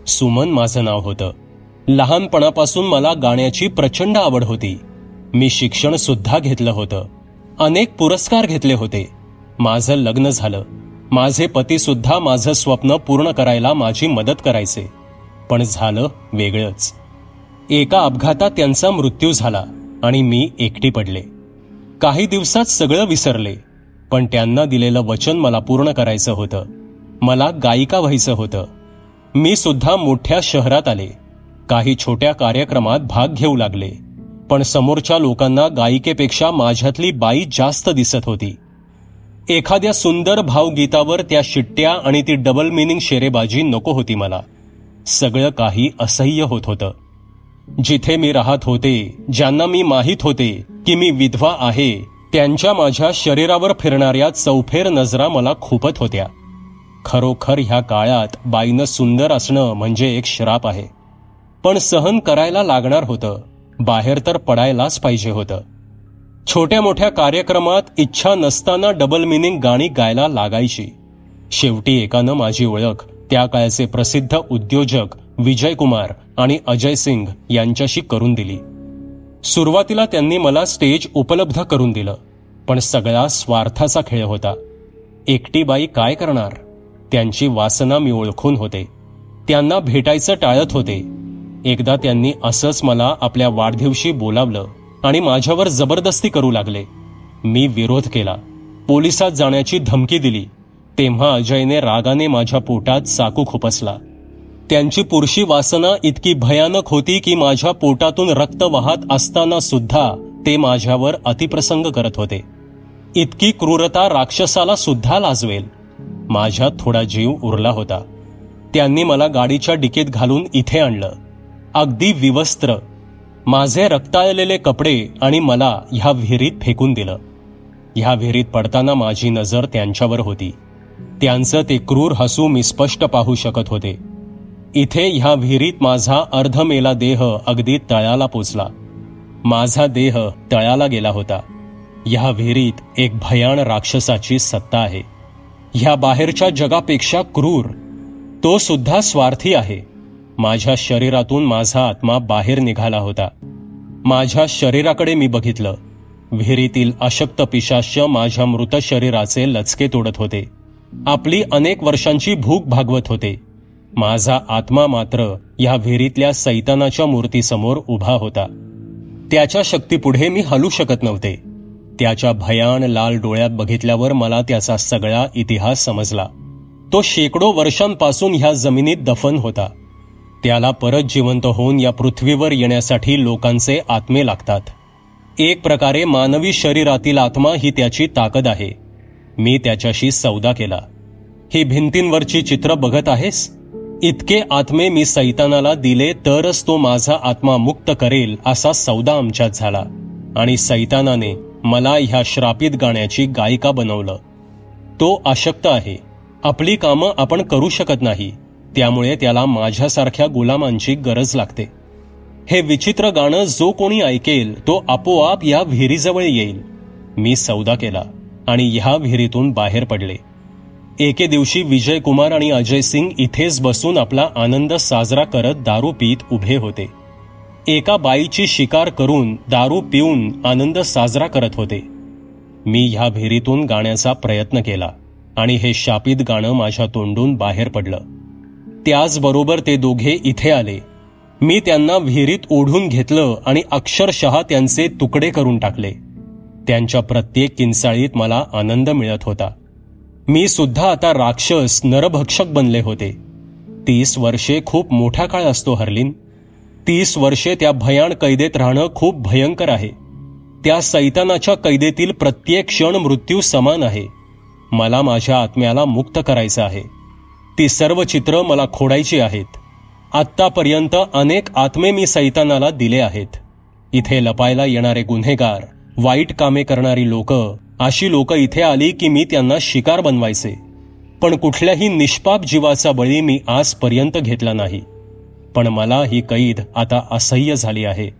सुमन माझं नाव होतं. लहानपणापासून मला गाण्याची प्रचंड आवड होती. मी शिक्षण सुद्धा घेतलं होतं. अनेक पुरस्कार घेतले होते. माझं लग्न झालं. माझे पती सुद्धा माझं स्वप्न पूर्ण करायला माझी मदत करायचे. पण झालं वेगळंच. एका अपघातात त्यांचा मृत्यू झाला आणि मी एकटी पडले. काही दिवसात सगळं विसरले, पण त्यांना दिलेलं वचन मला पूर्ण करायचं होतं. मला गायिका व्हायचं होतं. मी सुद्धा मोठ्या शहरात आले. काही छोट्या कार्यक्रमात भाग घेऊ लागले, पण समोरच्या लोकांना गायिकेपेक्षा माझ्यातली बाई जास्त दिसत होती. एखाद्या सुंदर भावगीतावर त्या शिट्ट्या आणि ती डबल मिनिंग शेरेबाजी नको होती मला. सगळं काही असह्य होत होतं. जिथे मी राहत होते, ज्यांना मी माहीत होते की मी विधवा आहे, त्यांच्या माझ्या शरीरावर फिरणाऱ्या चौफेर नजरा मला खूपत होत्या. खरोखर ह्या काळात बाईनं सुंदर असणं म्हणजे एक श्राप आहे. पण सहन करायला लागणार होतं. बाहेर तर पडायलाच पाहिजे होतं. छोट्या मोठ्या कार्यक्रमात इच्छा नसताना डबल मिनिंग गाणी गायला लागायची. शेवटी एकानं माझी ओळख त्या काळचे प्रसिद्ध उद्योजक विजय कुमार आणि अजय सिंग यांच्याशी करून दिली. सुरुवातीला त्यांनी मला स्टेज उपलब्ध करून दिलं, पण सगळा स्वार्थाचा खेळ होता. एकटी बाई काय करणार? त्यांची वासना मी ओळखून होते. त्यांना भेटायचं टाळत होते. एकदा त्यांनी असंच मला आपल्या वाढदिवशी बोलावलं आणि माझ्यावर जबरदस्ती करू लागले. मी विरोध केला. पोलिसात जाण्याची धमकी दिली. तेव्हा अजयने रागाने माझ्या पोटात चाकू खुपसला. त्यांची पुरुषी वासना इतकी भयानक होती की माझ्या पोटातून रक्त वाहत असताना सुद्धा ते माझ्यावर अतिप्रसंग करत होते. इतकी क्रूरता राक्षसाला सुद्धा लाजवेल. माझ्यात थोडा जीव उरला होता. त्यांनी मला गाडीच्या डिकीत घालून इथे आणलं, अगदी विवस्त्र. माझे रक्ताळलेले कपडे आणि मला ह्या विहिरीत फेकून दिलं. ह्या विहिरीत पडताना माझी नजर त्यांच्यावर होती. त्यांचं ते क्रूर हसू मी स्पष्ट पाहू शकत होते. इथे ह्या विहिरीत माझा अर्धमेला देह अगदी तळ्याला पोचला. माझा देह तळ्याला गेला होता. ह्या विहिरीत एक भयान राक्षसाची सत्ता आहे. ह्या बाहेरच्या जगापेक्षा क्रूर. तो सुद्धा स्वार्थी आहे. माझ्या शरीरातून माझा आत्मा बाहेर निघाला होता. माझ्या शरीराकडे मी बघितलं. विहिरीतील अशक्त पिशाच्य माझ्या मृत शरीराचे लचके तोडत होते. आपली अनेक वर्षांची भूक भागवत होते. माझा आत्मा मात्र या विहिरीतल्या सैतानाच्या मूर्तीसमोर उभा होता. त्याच्या शक्तीपुढे मी हलू शकत नव्हते. त्याच्या भयान लाल डोळ्यात बघितल्यावर मला त्याचा सगळा इतिहास समजला. तो शेकडो वर्षांपासून ह्या जमिनीत दफन होता. त्याला परत जिवंत होऊन या पृथ्वीवर येण्यासाठी लोकांचे आत्मे लागतात. एक प्रकारे मानवी शरीरातील आत्मा ही त्याची ताकद आहे. मी त्याच्याशी सौदा केला. ही भिंतींवरची चित्र बघत आहेस? इतके आत्मे मी सैतानाला दिले तरच तो माझा आत्मा मुक्त करेल असा सौदा आमच्यात झाला. आणि सैतानाने मला ह्या श्रापित गाण्याची गायिका बनवलं. तो अशक्त आहे. आपली कामं आपण करू शकत नाही. त्यामुळे त्याला माझ्यासारख्या गुलामांची गरज लागते. हे विचित्र गाणं जो कोणी ऐकेल तो आपोआप या विहिरीजवळ येईल. मी सौदा केला आणि ह्या विहिरीतून बाहेर पडले. एके दिवशी विजय कुमार आणि अजय सिंग इथेच बसून आपला आनंद साजरा करत दारू पीत उभे होते. एका बाईची शिकार करून दारू पिऊन आनंद साजरा करत होते. मी ह्या विहिरीतून गाण्याचा प्रयत्न केला आणि हे शापित गाणं माझ्या तोंडून बाहेर पडलं. त्याचबरोबर ते दोघे इथे आले. मी त्यांना विहिरीत ओढून घेतलं आणि अक्षरशः त्यांचे तुकडे करून टाकले. त्यांच्या प्रत्येक किंचाळीत मला आनंद मिळत होता. मी सुद्धा आता राक्षस नरभक्षक बनले होते. 30 वर्षे खूप मोठा काळ असतो हर्लिन. 30 वर्षे त्या भयान कैदेत राहणं खूप भयंकर आहे. त्या सैतानाच्या कैदेतील प्रत्येक क्षण मृत्यू समान आहे. मला माझ्या आत्म्याला मुक्त करायचं आहे. ती सर्व चित्र मला खोडायची आहेत. आत्तापर्यंत अनेक आत्मे मी सैतानाला दिले आहेत. इथे लपायला येणारे गुन्हेगार, वाईट कामे करणारी लोक, अशी लोक इथे आली की मी त्यांना शिकार बनवायचे. पण कुठल्याही निष्पाप जीवाचा बळी मी आजपर्यंत घेतला नाही. पण मला ही कैद आता असह्य झाली आहे.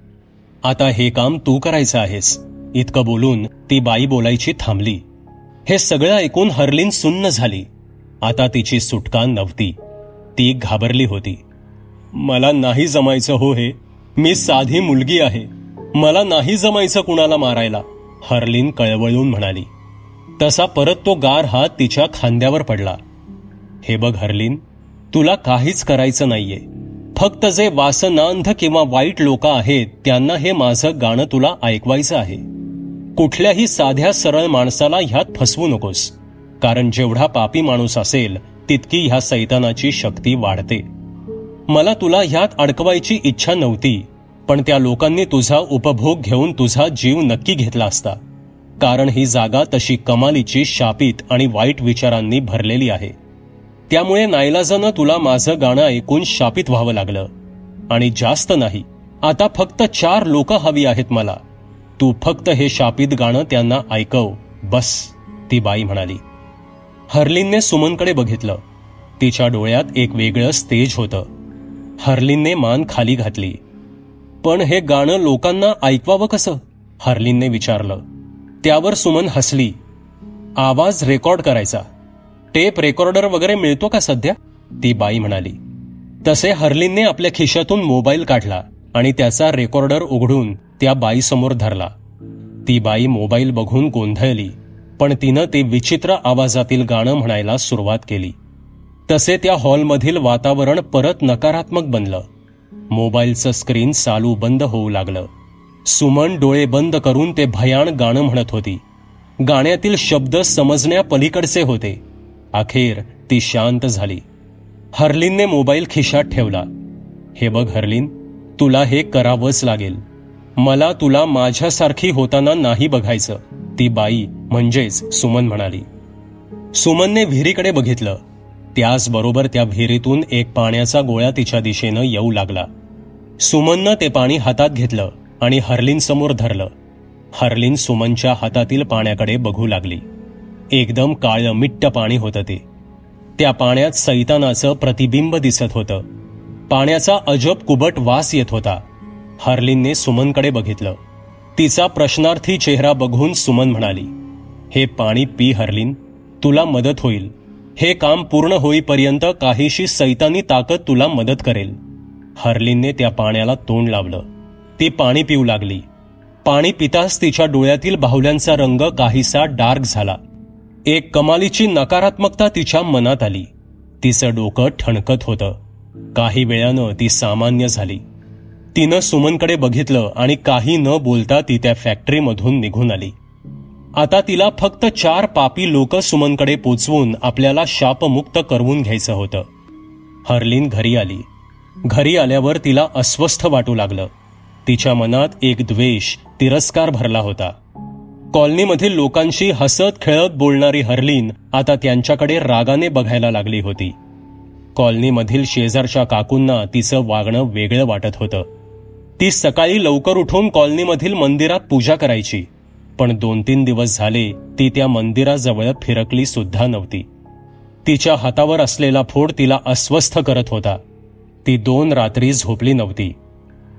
आता हे काम तू करायचं आहेस. इतकं बोलून ती बाई बोलायची थांबली. हे सगळं ऐकून हर्लिन सुन्न झाली. आता तिची सुटका नव्हती. ती घाबरली होती. मला नाही जमायचं हो हे. मी साधी मुलगी आहे. मला नाही जमायचं कुणाला मारायला, हर्लिन कळवळून म्हणाली. तसा परत तो गार हात तिच्या खांद्यावर पडला. हे बघ हर्लिन, तुला काहीच करायचं नाहीये. फक्त जे वासनांध किंवा वाईट लोक आहेत त्यांना हे माझं गाणं तुला ऐकवायचं आहे. कुठल्याही साध्या सरळ माणसाला ह्यात फसवू नकोस. कारण जेवढा पापी माणूस असेल तितकी ह्या सैतानाची शक्ती वाढते. मला तुला ह्यात अडकवायची इच्छा नव्हती. पण त्या लोकांनी तुझा उपभोग घेऊन तुझा जीव नक्की घेतला असता. कारण ही जागा तशी कमालीची शापित आणि वाईट विचारांनी भरलेली आहे. त्यामुळे नाईलाजानं तुला माझं गाणं ऐकून शापित व्हावं लागलं. आणि जास्त नाही, आता फक्त 4 लोक हवी आहेत मला. तू फक्त हे शापित गाणं त्यांना ऐकव बस, ती बाई म्हणाली. हर्लिनने सुमनकडे बघितलं. तिच्या डोळ्यात एक वेगळंच तेज होतं. हर्लिनने मान खाली घातली. पण हे गाणं लोकांना ऐकवावं कसं, हर्लिनने विचारलं. त्यावर सुमन हसली. आवाज रेकॉर्ड करायचा. टेप रेकॉर्डर वगैरे मिळतो का सध्या, ती बाई म्हणाली. तसे हर्लिनने आपल्या खिशातून मोबाईल काढला आणि त्याचा रेकॉर्डर उघडून त्या बाईसमोर धरला. ती बाई मोबाईल बघून गोंधळली. पण तिनं ते विचित्र आवाजातील गाणं म्हणायला सुरुवात केली. तसे त्या हॉलमधील वातावरण परत नकारात्मक बनलं. मोबाईलचं स्क्रीन चालू बंद होऊ लागलं. सुमन डोळे बंद करून ते भयान गाणं म्हणत होती. गाण्यातील शब्द समजण्या पलीकडचे होते. अखेर ती शांत झाली. हर्लिनने मोबाईल खिशात ठेवला. हे बघ हर्लिन, तुला हे करावंच लागेल. मला तुला माझ्यासारखी होताना नाही बघायचं, ती बाई म्हणजेच सुमन म्हणाली. सुमनने विहिरीकडे बघितलं. त्याचबरोबर त्या विहिरीतून एक पाण्याचा गोळा तिच्या दिशेनं येऊ लागला. सुमननं ते पाणी हातात घेतलं आणि हर्लिन समोर धरलं. हर्लिन सुमनच्या हातातील पाण्याकडे बघू लागली. एकदम काळं मिट्ट पाणी होतं ते. त्या पाण्यात सैतानाचं प्रतिबिंब दिसत होतं. पाण्याचा अजब कुबट वास येत होता. हर्लिनने सुमनकडे बघितलं. तिचा प्रश्नार्थी चेहरा बघून सुमन म्हणाली, हे पाणी पी हर्लिन, तुला मदत होईल. हे काम पूर्ण होईपर्यंत काहीशी सैतानी ताकद तुला मदत करेल. हर्लिनने त्या पाण्याला तोंड लावलं. ती पाणी पिऊ लागली. पाणी पिताच तिच्या डोळ्यातील बाहुल्यांचा रंग काहीसा डार्क झाला. एक कमालीची नकारात्मकता तिच्या मनात आली. तिचं डोकं ठणकत होतं. काही वेळानं ती सामान्य झाली. तिनं सुमनकडे बघितलं आणि काही न बोलता ती त्या फॅक्टरीमधून निघून आली. आता तिला फक्त 4 पापी लोक सुमनकडे पोचवून आपल्याला शापमुक्त करवून घ्यायचं होतं. हर्लिन घरी आली. घरी आल्यावर तिला अस्वस्थ वाटू लागलं. तिच्या मनात एक द्वेष, तिरस्कार भरला होता. कॉलनीमधील लोकांशी हसत खेळत बोलणारी हर्लिन आता त्यांच्याकडे रागाने बघायला लागली होती. कॉलनीमधील शेजारच्या काकूंना तिचं वागणं वेगळं वाटत होतं. ती सकाळी लवकर उठून कॉलनीमधील मंदिरात पूजा करायची, पण 2-3 दिवस झाले ती त्या मंदिराजवळ फिरकली सुद्धा नव्हती. तिच्या हातावर असलेला फोड तिला अस्वस्थ करत होता. ती 2 रात्री झोपली नव्हती.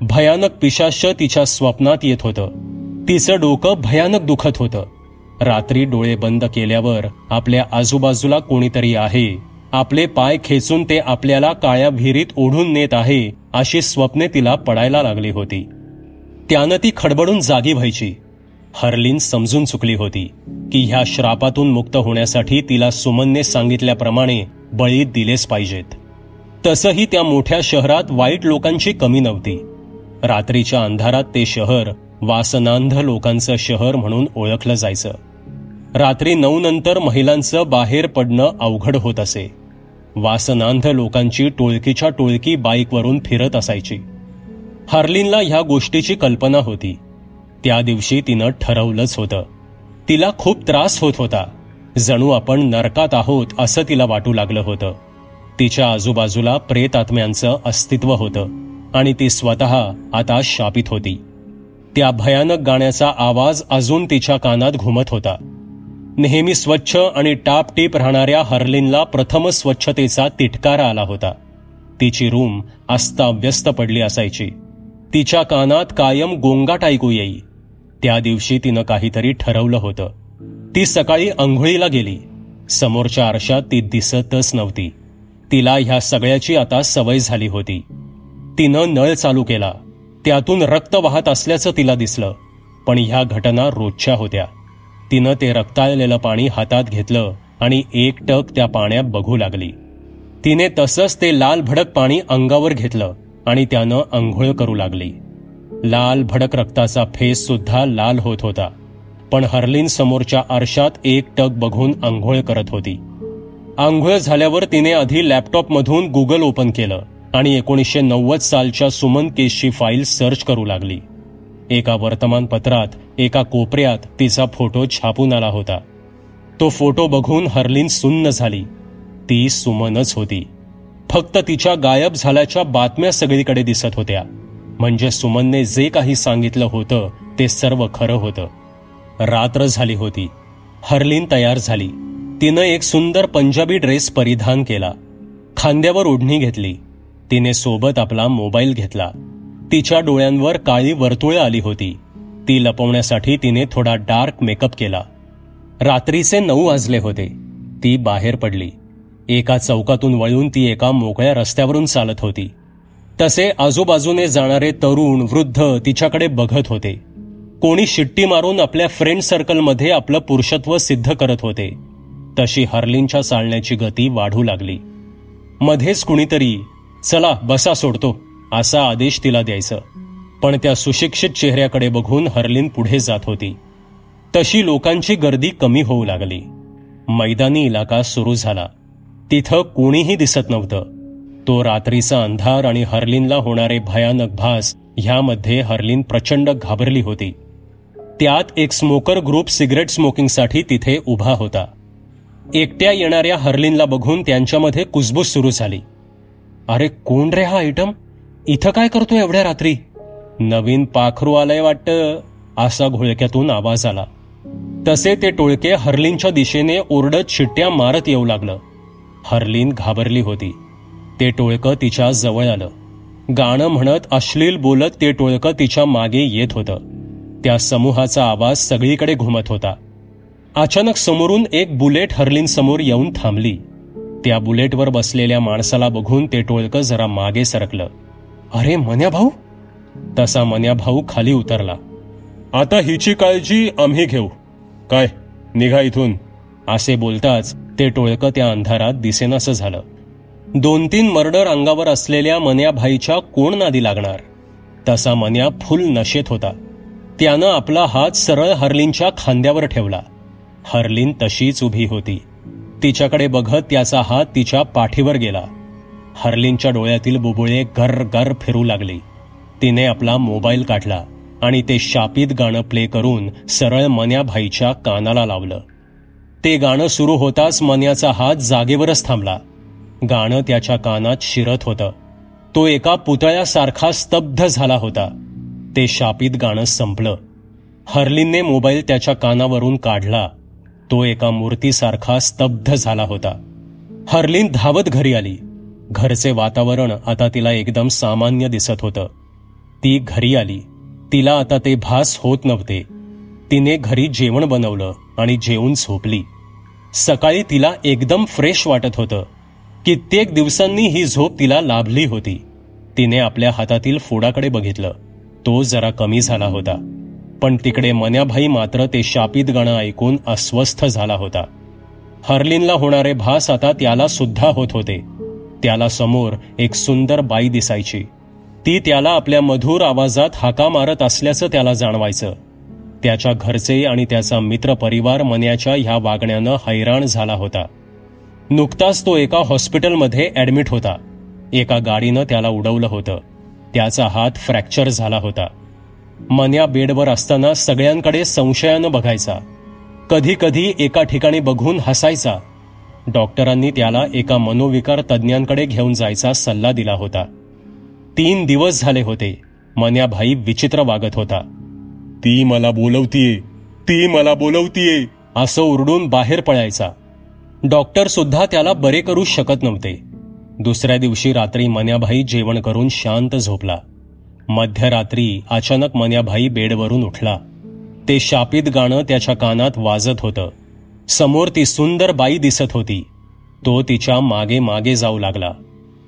भयानक पिशाच्य तिच्या स्वप्नात येत होतं. तिचं डोकं भयानक दुखत होतं. रात्री डोळे बंद केल्यावर आपल्या आजूबाजूला कोणीतरी आहे, आपले पाय खेचून ते आपल्याला काळ्या विहिरीत ओढून नेत आहे, अशी स्वप्ने तिला पडायला लागली होती. त्यानं ती खडबडून जागी व्हायची. हर्लिन समजून चुकली होती की ह्या श्रापातून मुक्त होण्यासाठी तिला सुमनने सांगितल्याप्रमाणे बळी दिलेच पाहिजेत. तसंही त्या मोठ्या शहरात वाईट लोकांची कमी नव्हती. रात्रीच्या अंधारात ते शहर वासनांध लोकांचं शहर म्हणून ओळखलं जायचं. रात्री 9 नंतर महिलांचं बाहेर पडणं अवघड होत असे. वासनांध लोकांची टोळकीच्या टोळकी बाईकवरून फिरत असायची. हर्लिनला ह्या गोष्टीची कल्पना होती. त्या दिवशी तिनं ठरवलंच होतं. तिला खूप त्रास होत होता. जणू आपण नरकात आहोत असं तिला वाटू लागलं होतं. तिच्या आजूबाजूला प्रेत आत्म्यांचं अस्तित्व होतं आणि ती स्वतः आता शापित होती. त्या भयानक गाण्याचा आवाज अजून तिच्या कानात घुमत होता. नेहमी स्वच्छ आणि टापटीप राहणाऱ्या हर्लिनला प्रथम स्वच्छतेचा तिटकारा आला होता. तिची रूम अस्ताव्यस्त पडली असायची. तिच्या कानात कायम गोंगाट ऐकू येई. त्या दिवशी तिनं काहीतरी ठरवलं होतं. ती सकाळी अंघोळीला गेली. समोरच्या आरशात ती दिसतच नव्हती. तिला ह्या सगळ्याची आता सवय झाली होती. तिनं नळ चालू केला. त्यातून रक्त वाहत असल्याचं तिला दिसलं, पण ह्या घटना रोजच्या होत्या. तिनं ते रक्ताळलेलं पाणी हातात घेतलं आणि एकटक त्या पाण्यात बघू लागली. तिने तसंच ते लाल भडक पाणी अंगावर घेतलं आणि त्यानं अंघोळ करू लागली. लाल भडक रक्ताचा फेस सुद्धा लाल होत होता, पण हर्लिन समोरच्या आरशात एकटक बघून अंघोळ करत होती. अंघोळ झाल्यावर तिने आधी लॅपटॉपमधून गुगल ओपन केलं आणि 1990 सालच्या सुमन केसची फाईल सर्च करू लागली. एका वर्तमानपत्रात एका कोपऱ्यात तिचा फोटो छापून आला होता. तो फोटो बघून हर्लिन सुन्न झाली. ती सुमनच होती. फक्त तिच्या गायब झाल्याच्या बातम्या सगळीकडे दिसत होत्या. म्हणजे सुमनने जे काही सांगितलं होतं ते सर्व खरं होतं. रात्र झाली होती. हर्लिन तयार झाली. तिनं एक सुंदर पंजाबी ड्रेस परिधान केला. खांद्यावर ओढणी घेतली. तिने सोबत आपला मोबाईल घेतला. तिच्या डोळ्यांवर काळी वर्तुळे आली होती. ती लपवण्यासाठी तिने थोडा डार्क मेकअप केला. रात्रीचे 9 वाजले होते. ती बाहेर पडली. एका चौकातून वळून ती एका मोकळ्या रस्त्यावरून चालत होती. तसे आजूबाजूने जाणारे तरुण वृद्ध तिच्याकडे बघत होते. कोणी शिट्टी मारून आपल्या फ्रेंड सर्कलमध्ये आपलं पुरुषत्व सिद्ध करत होते. तशी हर्लिनच्या चालण्याची गती वाढू लागली. मध्येच कुणीतरी चला बसा सोडतो असा आदेश तिला द्यायचं, पण त्या सुशिक्षित चेहऱ्याकडे बघून हर्लिन पुढे जात होती. तशी लोकांची गर्दी कमी होऊ लागली. मैदानी इलाका सुरू झाला. तिथं कोणीही दिसत नव्हतं. तो रात्रीचा अंधार आणि हर्लिनला होणारे भयानक भास ह्यामध्ये हर्लिन प्रचंड घाबरली होती. त्यात एक स्मोकर ग्रुप सिगरेट स्मोकिंगसाठी तिथे उभा होता. एकट्या येणाऱ्या हर्लिनला बघून त्यांच्यामध्ये कुजबूज सुरू झाली. अरे कोण रे हा आयटम? इथं काय करतो एवढ्या रात्री? नवीन पाखरू आलंय वाटतं, असा घोळक्यातून आवाज आला. तसे ते टोळके हर्लिनच्या दिशेने ओरडत शिट्ट्या मारत येऊ लागलं. हर्लिन घाबरली होती. ते टोळकं तिच्या जवळ आलं. गाणं म्हणत अश्लील बोलत ते टोळकं तिच्या मागे येत होतं. त्या समूहाचा आवाज सगळीकडे घुमत होता. अचानक समोरून एक बुलेट हर्लिन समोर येऊन थांबली. त्या बुलेटवर बसलेल्या माणसाला बघून ते टोळकं जरा मागे सरकलं. अरे मन्या भाऊ? तसा मन्या भाऊ खाली उतरला. आता हिची काळजी आम्ही घेऊ, काय निघा इथून, असे बोलताच ते टोळकं त्या अंधारात दिसेनासं झालं. 2-3 मर्डर अंगावर असलेल्या मन्याभाईच्या कोण नादी लागणार? तसा मन्या फुल नशेत होता. त्यानं आपला हात सरळ हर्लिनच्या खांद्यावर ठेवला. हर्लिन तशीच उभी होती. तिच्याकडे बघत त्याचा हात तिच्या पाठीवर गेला. हर्लिनच्या डोळ्यातील बुबुळे गर गर फिरू लागली. तिने आपला मोबाईल काढला आणि ते शापित गाणं प्ले करून सरळ मन्याभाईच्या कानाला लावलं. ते गाणं सुरू होताच मन्याचा हात जागेवरच थांबला. गाणं त्याच्या कानात शिरत होतं. तो एका पुतळ्यासारखा स्तब्ध झाला होता. ते शापित गाणं संपलं. हर्लिनने मोबाईल त्याच्या कानावरून काढला. तो एका मूर्तीसारखा स्तब्ध झाला होता. हर्लिन धावत घरी आली. घरचे वातावरण आता तिला एकदम सामान्य दिसत होतं. ती घरी आली. तिला आता ते भास होत नव्हते. तिने घरी जेवण बनवलं आणि जेवून झोपली. सकाळी तिला एकदम फ्रेश वाटत होतं. कित्येक दिवसांनी ही झोप तिला लाभली होती. तिने आपल्या हातातील फोडाकडे बघितलं. तो जरा कमी झाला होता. पण तिकडे मन्याभाई मात्र ते शापित गाणं ऐकून अस्वस्थ झाला होता. हर्लिनला होणारे भास आता त्याला सुद्धा होत होते. त्याला समोर एक सुंदर बाई दिसायची. ती त्याला आपल्या मधुर आवाजात हाका मारत असल्याचं त्याला जाणवायचं. त्याच्या घरचे आणि त्याचा मित्रपरिवार मन्याच्या ह्या वागण्यानं हैराण झाला होता. नुकताच तो एका हॉस्पिटलमध्ये ऍडमिट होता. एका गाडीनं त्याला उडवलं होतं. त्याचा हात फ्रॅक्चर झाला होता. मन्या बेडवर असताना सगळ्यांकडे संशयानं बघायचा. कधी कधी एका ठिकाणी बघून हसायचा. डॉक्टरांनी त्याला एका मनोविकार तज्ज्ञांकडे घेऊन जायचा सल्ला दिला होता. 3 दिवस झाले होते. मन्याभाई विचित्र वागत होता. ती मला बोलवतीये, ती मला बोलवतीये, असं ओरडून बाहेर पळायचा. डॉक्टर सुद्धा त्याला बरे करू शकत नव्हते. दुसऱ्या दिवशी रात्री मन्याभाई जेवण करून शांत झोपला. मध्यरात्री अचानक मन्याभाई बेडवरून उठला. ते शापित गाणं त्याच्या कानात वाजत होतं. समोर ती सुंदर बाई दिसत होती. तो तिच्या मागे मागे जाऊ लागला.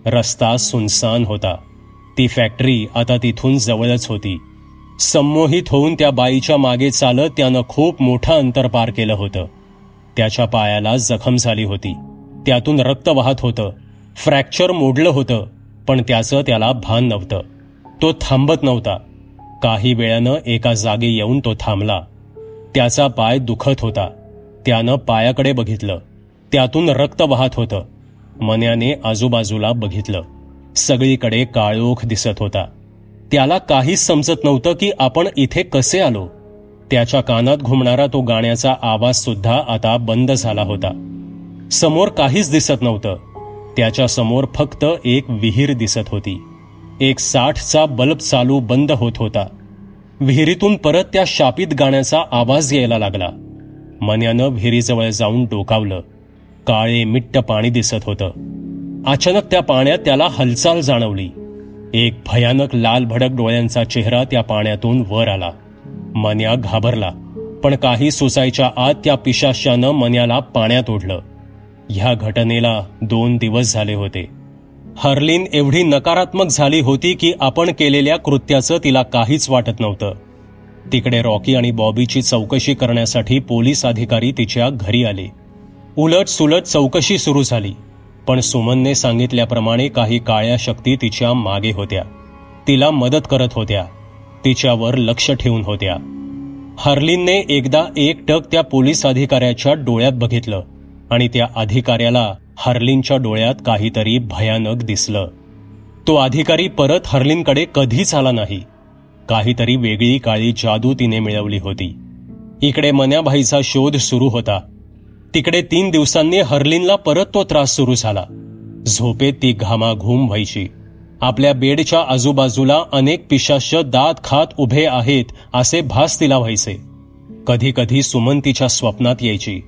रस्ता सुनसान होता. ती फॅक्टरी आता तिथून जवळच होती. संमोहित होऊन त्या बाईच्या मागे चालत त्यानं खूप मोठं अंतर पार केलं होतं. त्याच्या पायाला जखम झाली होती. त्यातून रक्त वाहत होतं. फ्रॅक्चर मोडलं होतं, पण त्याचं त्याला भान नव्हतं. तो थांबत नव्हता. काही वेळानं एका जागी येऊन तो थांबला. त्याचा पाय दुखत होता. त्यानं पायाकडे बघितलं. त्यातून रक्त वाहत होतं. मन्याने आजूबाजूला बघितलं. सगळीकडे काळोख दिसत होता. त्याला काहीच समजत नव्हतं की आपण इथे कसे आलो. त्याच्या कानात घुमणारा तो गाण्याचा आवाज सुद्धा आता बंद झाला होता. समोर काहीच दिसत नव्हतं. त्याच्या समोर फक्त एक विहीर दिसत होती. एक 60चा बल्ब चालू बंद होत होता. विहिरीतून परत त्या शापित गाण्याचा आवाज यायला लागला. मन्यानं विहिरीजवळ जाऊन डोकावलं. काळे मिट्ट पाणी दिसत होतं. अचानक त्या पाण्यात त्याला हालचाल जाणवली. एक भयानक लाल भडक डोळ्यांचा चेहरा त्या पाण्यातून वर आला. मन्या घाबरला, पण काही सुसायच्या आत त्या पिशाच्यानं मन्याला पाण्यात ओढलं. ह्या घटनेला 2 दिवस झाले होते. हर्लिन एवढी नकारात्मक झाली होती की आपण केलेल्या कृत्याचं तिला काहीच वाटत नव्हतं. तिकडे रॉकी आणि बॉबीची चौकशी करण्यासाठी पोलीस अधिकारी तिच्या घरी आले. उलट सुलट चौकशी सुरू झाली, पण सुमनने सांगितल्याप्रमाणे काही काळ्या शक्ती तिच्या मागे होत्या. तिला मदत करत होत्या. तिच्यावर लक्ष ठेवून होत्या. हर्लिनने एकदा एकटक त्या पोलीस अधिकाऱ्याच्या डोळ्यात बघितलं. आणि त्या अधिकाऱ्याला हर्लिनच्या डोळ्यात काहीतरी भयानक दिसलं. तो अधिकारी परत हर्लिनकडे कधीच आला नाही. काहीतरी वेगळी काळी जादू तिने मिळवली होती. इकडे मन्याभाईचा शोध सुरू होता, तिकडे 3 दिवसांनी हर्लिनला परत तो त्रास सुरू झाला. झोपेत ती घामाघूम व्हायची. आपल्या बेडच्या आजूबाजूला अनेक पिशाच दात खात उभे आहेत असे भास तिला व्हायचे. कधी कधी सुमन तिच्या स्वप्नात यायची.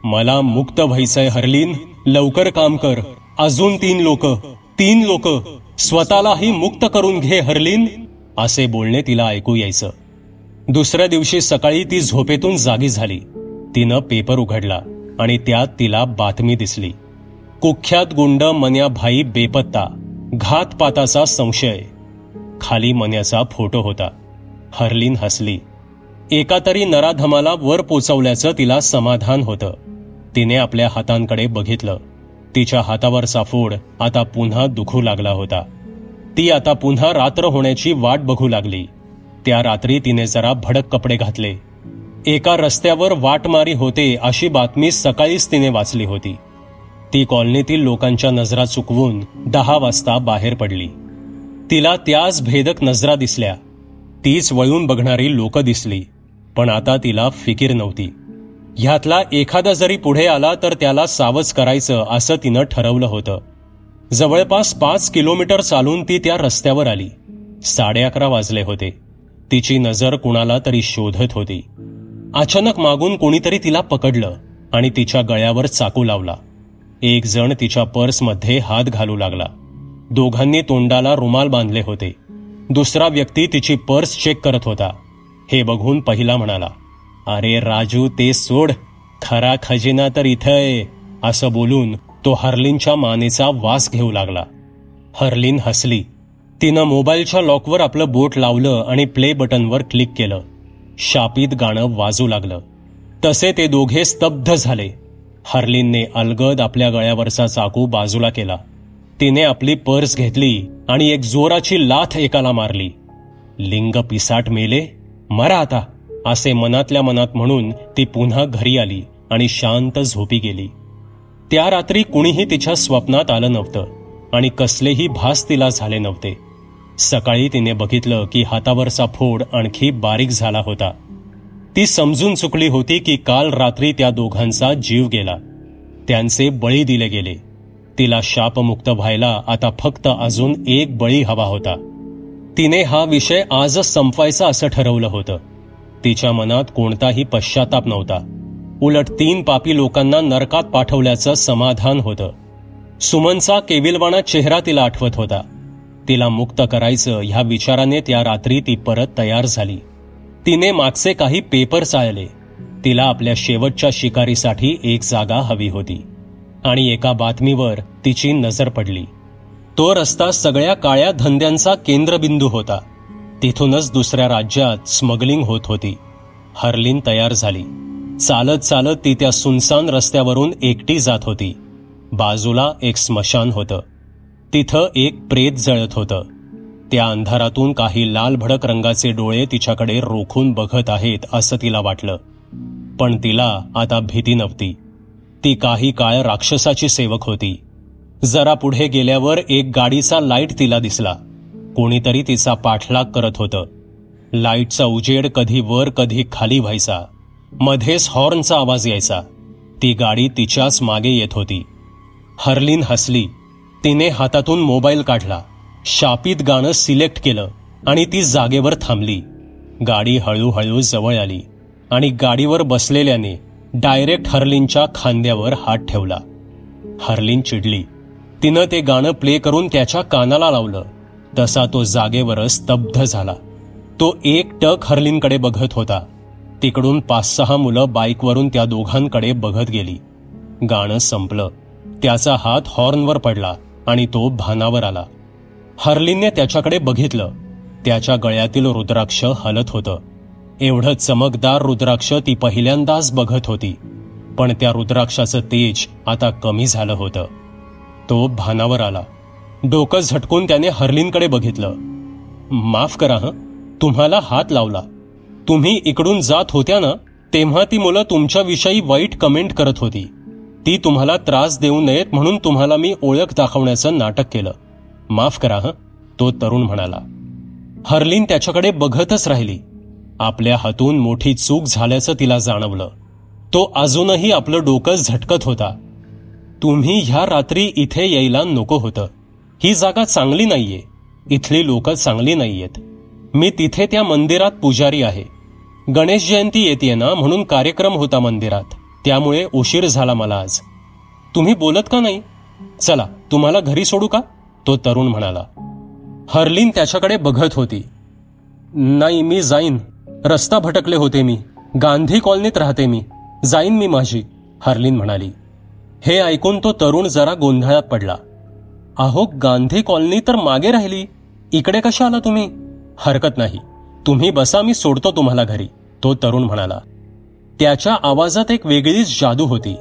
मला मुक्त व्हायचंय हर्लिन, लवकर काम कर. अजून 3 लोक, स्वतःलाही मुक्त करून घे हर्लिन, असे बोलणे तिला ऐकू यायचं. दुसऱ्या दिवशी सकाळी ती झोपेतून जागी झाली. तिनं पेपर उघडला आणि त्यात तिला बातमी दिसली. कुख्यात गुंड मन्याभाई बेपत्ता, घातपाताचा संशय. खाली मन्याचा फोटो होता. हर्लिन हसली. एका तरी नराधमाला वर पोचवल्याचं तिला समाधान होतं. तिने आपल्या हातांकडे बघितलं. तिच्या हातावरचा फोड आता पुन्हा दुखू लागला होता. ती आता पुन्हा रात्र होण्याची वाट बघू लागली. त्या रात्री तिने जरा भडक कपडे घातले. एका रस्त्यावर वाटमारी होते अशी बातमी सकाळीच तिने वाचली होती. ती कॉलनीतील लोकांच्या नजरा चुकवून 10 वाजता बाहेर पडली. तिला त्याच भेदक नजरा दिसल्या. तीच वळून बघणारी लोक दिसली. पण आता तिला फिकीर नव्हती. ह्यातला एखादा जरी पुढे आला तर त्याला सावध करायचं असं तिनं ठरवलं होतं. जवळपास 5 किलोमीटर चालून ती त्या रस्त्यावर आली. 11:30 वाजले होते. तिची नजर कुणाला तरी शोधत होती. अचानक मागून कोणीतरी तिला पकडलं आणि तिच्या गळ्यावर चाकू लावला. एक जण तिच्या पर्समध्ये हात घालू लागला. दोघांनी तोंडाला रुमाल बांधले होते. दुसरा व्यक्ती तिची पर्स चेक करत होता. हे बघून पहिला म्हणाला, अरे राजू, ते सोड, खरा खजिना तर इथं आहे, असं बोलून तो हर्लिनच्या मानेचा वास घेऊ लागला. हर्लिन हसली. तिनं मोबाईलच्या लॉकवर आपलं बोट लावलं आणि प्ले बटनवर क्लिक केलं. शापित गाणं वाजू लागलं. तसे ते दोघे स्तब्ध झाले. हर्लिनने अलगद आपल्या गळ्यावरचा चाकू बाजूला केला. तिने आपली पर्स घेतली आणि एक जोराची लाथ एकाला मारली. लिंग पिसाट मेले, मरा आता, असे मनातल्या मनात म्हणून ती पुन्हा घरी आली आणि शांत झोपी गेली. त्या रात्री कुणीही तिच्या स्वप्नात आलं नव्हतं आणि कसलेही भास तिला झाले नव्हते. सकाळी तिने बघितलं की हातावरचा फोड आणखी बारीक झाला होता. ती समजून चुकली होती की काल रात्री त्या दोघांचा जीव गेला, त्यांचे बळी दिले गेले. तिला शापमुक्त व्हायला आता फक्त अजून एक बळी हवा होता. तिने हा विषय आजच संपवायचा असं ठरवलं होतं. तिच्या मनात कोणताही पश्चाताप नव्हता. उलट 3 पापी लोकांना नरकात पाठवल्याचं समाधान होतं. सुमनचा केविलवाणा चेहरा तिला आठवत होता. तिला मुक्त करायचं ह्या विचाराने त्या रात्री ती परत तयार झाली. तिने मागचे काही पेपर चाळले. तिला आपल्या शेवटच्या शिकारीसाठी एक जागा हवी होती आणि एका बातमीवर तिची नजर पडली. तो रस्ता सगळ्या काळ्या धंद्यांचा केंद्रबिंदू होता. तिथूनच दुसऱ्या राज्यात स्मगलिंग होत होती. हर्लिन तयार झाली. चालत चालत ती त्या सुनसान रस्त्यावरून एकटी जात होती. बाजूला एक स्मशान होतं. तिथं एक प्रेत जळत होतं. त्या अंधारातून काही लाल भडक रंगाचे डोळे तिच्याकडे रोखून बघत आहेत असं तिला वाटलं. पण तिला आता भीती नव्हती. ती काही काळ राक्षसाची सेवक होती. जरा पुढे गेल्यावर एक गाडीचा लाईट तिला दिसला. कोणीतरी तिचा पाठलाग करत होतं. लाईटचा उजेड कधी वर कधी खाली व्हायचा. मध्येच हॉर्नचा आवाज यायचा. ती गाडी तिच्याच मागे येत होती. हर्लिन हसली. तिने हातातून मोबाईल काढला. शापित गाणं सिलेक्ट केलं आणि ती जागेवर थांबली. गाडी हळूहळू जवळ आली आणि गाडीवर बसलेल्याने डायरेक्ट हर्लिनच्या खांद्यावर हात ठेवला. हर्लिन चिडली. तिनं ते गाणं प्ले करून त्याच्या कानाला लावलं. तसा तो जागेवरच स्तब्ध झाला. तो एकटक हर्लिनकडे बघत होता. तिकडून 5-6 मुलं बाईकवरून त्या दोघांकडे बघत गेली. गाणं संपलं. त्याचा हात हॉर्नवर पडला आणि तो भानावर आला. हर्लिनने त्याच्याकडे बघितलं. त्याच्या गळ्यातील रुद्राक्ष हलत होतं. एवढं चमकदार रुद्राक्ष ती पहिल्यांदाच बघत होती. पण त्या रुद्राक्षाचं तेज आता कमी झालं होतं. तो भानावर आला. डोकं झटकून त्याने हर्लिनकडे बघितलं. माफ करा हं, तुम्हाला हात लावला. तुम्ही इकडून जात होत्या ना, तेव्हा ती मुलं तुमच्याविषयी वाईट कमेंट करत होती. ती तुम्हाला त्रास देऊ नयेत म्हणून तुम्हाला मी ओळख दाखवण्याचं नाटक केलं. माफ करा हं, तो तरुण म्हणाला. हर्लिन त्याच्याकडे बघतच राहिली. आपल्या हातून मोठी चूक झाल्याचं तिला जाणवलं. तो अजूनही आपलं डोकं झटकत होता. तुम्ही ह्या रात्री इथे यायला नको होतं. ही जागा चांगली नाहीये. इथली लोक चांगली नाहीयेत. मी तिथे त्या मंदिरात पुजारी आहे. गणेश जयंती येते ना म्हणून कार्यक्रम होता मंदिरात, त्यामुळे उशीर झाला मला आज. तुम्ही बोलत का नाही? चला तुम्हाला घरी सोडू का? तो तरुण म्हणाला. हर्लिन त्याच्याकडे बघत होती. नाही, मी जाईन. रस्ता भटकले होते मी. गांधी कॉलनीत राहते मी. जाईन मी माझी, हर्लिन म्हणाली. हे ऐकून तो तरुण जरा गोंधळात पडला. अहो, गांधी कॉलनी तर मागे राहिली. इकडे कशा आला तुम्ही? हरकत नाही, तुम्ही बसा, मी सोडतो तुम्हाला घरी, तो तरुण म्हणाला. त्याच्या आवाजात एक वेगळीच जादू होती.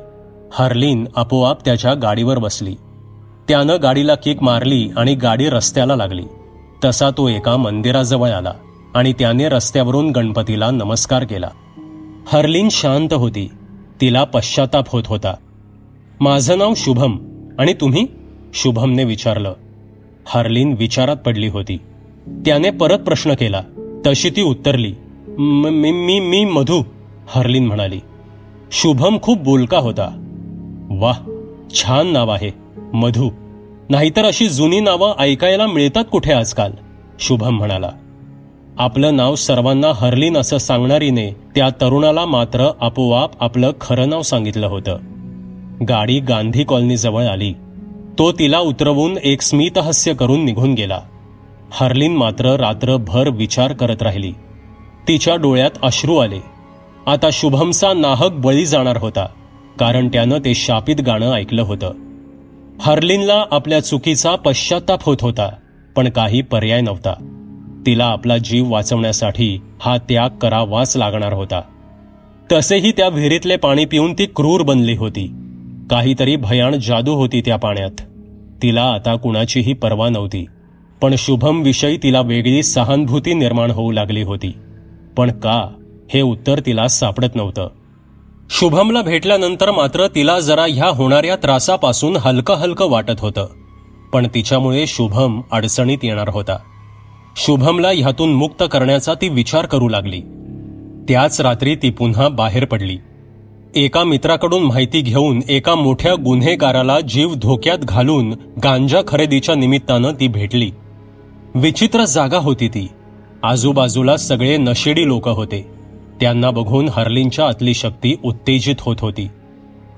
हर्लिन आपोआप त्याच्या गाडीवर बसली. त्यानं गाडीला किक मारली आणि गाडी रस्त्याला लागली. तसा तो एका मंदिराजवळ आला आणि त्याने रस्त्यावरून गणपतीला नमस्कार केला. हर्लिन शांत होती. तिला पश्चाताप होत होता. माझं नाव शुभम. आणि तुम्ही? शुभमने विचारलं. हर्लिन विचारात पडली होती. त्याने परत प्रश्न केला. तशी ती उत्तरली. मी मधू, हर्लिन म्हणाली. शुभम खूप बोलका होता. वाह, छान नाव आहे, मधू. नाहीतर अशी जुनी नावं ऐकायला मिळतात कुठे आजकाल, शुभम म्हणाला. आपलं नाव सर्वांना हर्लिन असं सांगणारीने त्या तरुणाला मात्र आपोआप आपलं खरं नाव सांगितलं होतं. गाडी गांधी कॉलनीजवळ आली. तो तिला उतरवून एक स्मितहास्य करून निघून गेला. हर्लिन मात्र रात्रभर विचार करत राहिली. तिच्या डोळ्यात अश्रू आले. आता शुभमचा नाहक बळी जाणार होता, कारण त्यानं ते शापित गाणं ऐकलं होतं. हर्लिनला आपल्या चुकीचा पश्चाताप होत होता, पण काही पर्याय नव्हता. तिला आपला जीव वाचवण्यासाठी हा त्याग करावाच लागणार होता. तसेही त्या विहिरीतले पाणी पिऊन ती क्रूर बनली होती. काहीतरी भयाण जादू होती त्या पाण्यात. तिला आता कुणाचीही पर्वा नव्हती. पण शुभम विषयी तिला वेगळी सहानुभूती निर्माण होऊ लागली होती. पण का, हे उत्तर तिला सापडत नव्हतं. शुभमला भेटल्यानंतर मात्र तिला जरा ह्या होणाऱ्या त्रासापासून हलकं हलकं वाटत होतं. पण तिच्यामुळे शुभम अडचणीत येणार होता. शुभमला ह्यातून मुक्त करण्याचा ती विचार करू लागली. त्याच रात्री ती पुन्हा बाहेर पडली. एका मित्राकडून माहिती घेऊन एका मोठ्या गुन्हेगाराला जीव धोक्यात घालून गांजा खरेदीच्या निमित्तानं ती भेटली. विचित्र जागा होती ती. आजूबाजूला सगळे नशेडी लोक होते. त्यांना बघून हर्लिनच्या आतली शक्ती उत्तेजित होत होती.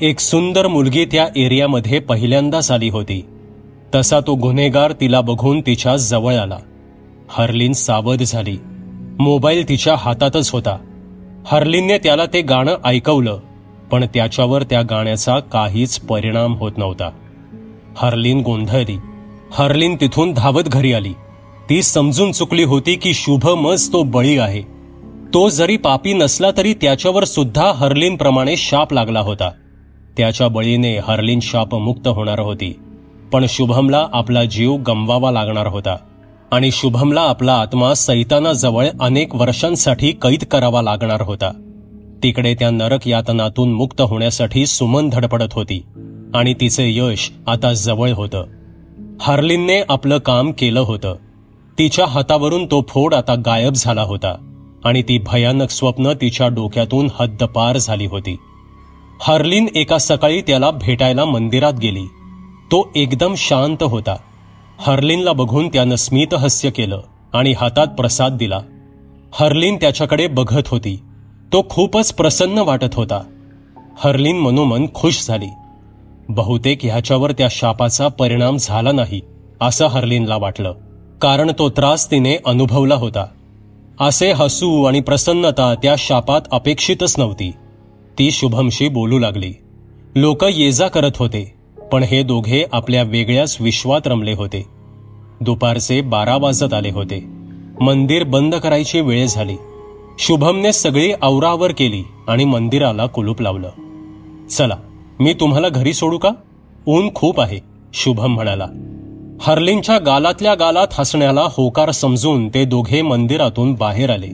एक सुंदर मुलगी त्या एरियामध्ये पहिल्यांदाच आली होती. तसा तो गुन्हेगार तिला बघून तिच्या जवळ आला. हर्लिन सावध झाली. मोबाईल तिच्या हातातच होता. हर्लिनने त्याला ते गाणं ऐकवलं, पण त्याच्यावर त्या गाण्याचा काहीच परिणाम होत नव्हता. हर्लिन गोंधळली. हर्लिन तिथून धावत घरी आली. ती समजून चुकली होती की शुभमच तो बळी आहे. तो जरी पापी नसला तरी त्याच्यावर सुद्धा हर्लिनप्रमाणे शाप लागला होता. त्याच्या बळीने हर्लिन शापमुक्त होणार होती. पण शुभमला आपला जीव गमवावा लागणार होता आणि शुभमला आपला आत्मा सैतानाजवळ अनेक वर्षांसाठी कैद करावा लागणार होता. तिकडे त्या नरक यातनातून मुक्त होण्यासाठी सुमन धडपडत होती आणि तिचे यश आता जवळ होतं. हर्लिनने आपलं काम केलं होतं. तिच्या हातावरून तो फोड आता गायब झाला होता आणि ती भयानक स्वप्न तिच्या डोक्यातून हद्दपार झाली होती. हर्लिन एका सकाळी त्याला भेटायला मंदिरात गेली. तो एकदम शांत होता. हर्लिनला बघून त्यानं स्मितहास्य केलं आणि हातात प्रसाद दिला. हर्लिन त्याच्याकडे बघत होती. तो खूपच प्रसन्न वाटत होता. हर्लिन मनोमन खुश झाली. बहुतेक ह्याच्यावर त्या शापाचा परिणाम झाला नाही असं हर्लिनला वाटलं, कारण तो त्रास तिने अनुभवला होता. असे हसू आणि प्रसन्नता त्या शापात अपेक्षितच नव्हती. ती शुभमशी बोलू लागली. लोक ये जा करत होते, पण हे दोघे आपल्या वेगळ्याच विश्वात रमले होते. दुपारचे 12 वाजत आले होते. मंदिर बंद करायची वेळ झाली. शुभमने सगळी आवरावर केली आणि मंदिराला कुलूप लावलं. चला, मी तुम्हाला घरी सोडू का? ऊन खूप आहे, शुभम म्हणाला. हर्लिनच्या गालातल्या गालात हसण्याला होकार समजून ते दोघे मंदिरातून बाहेर आले.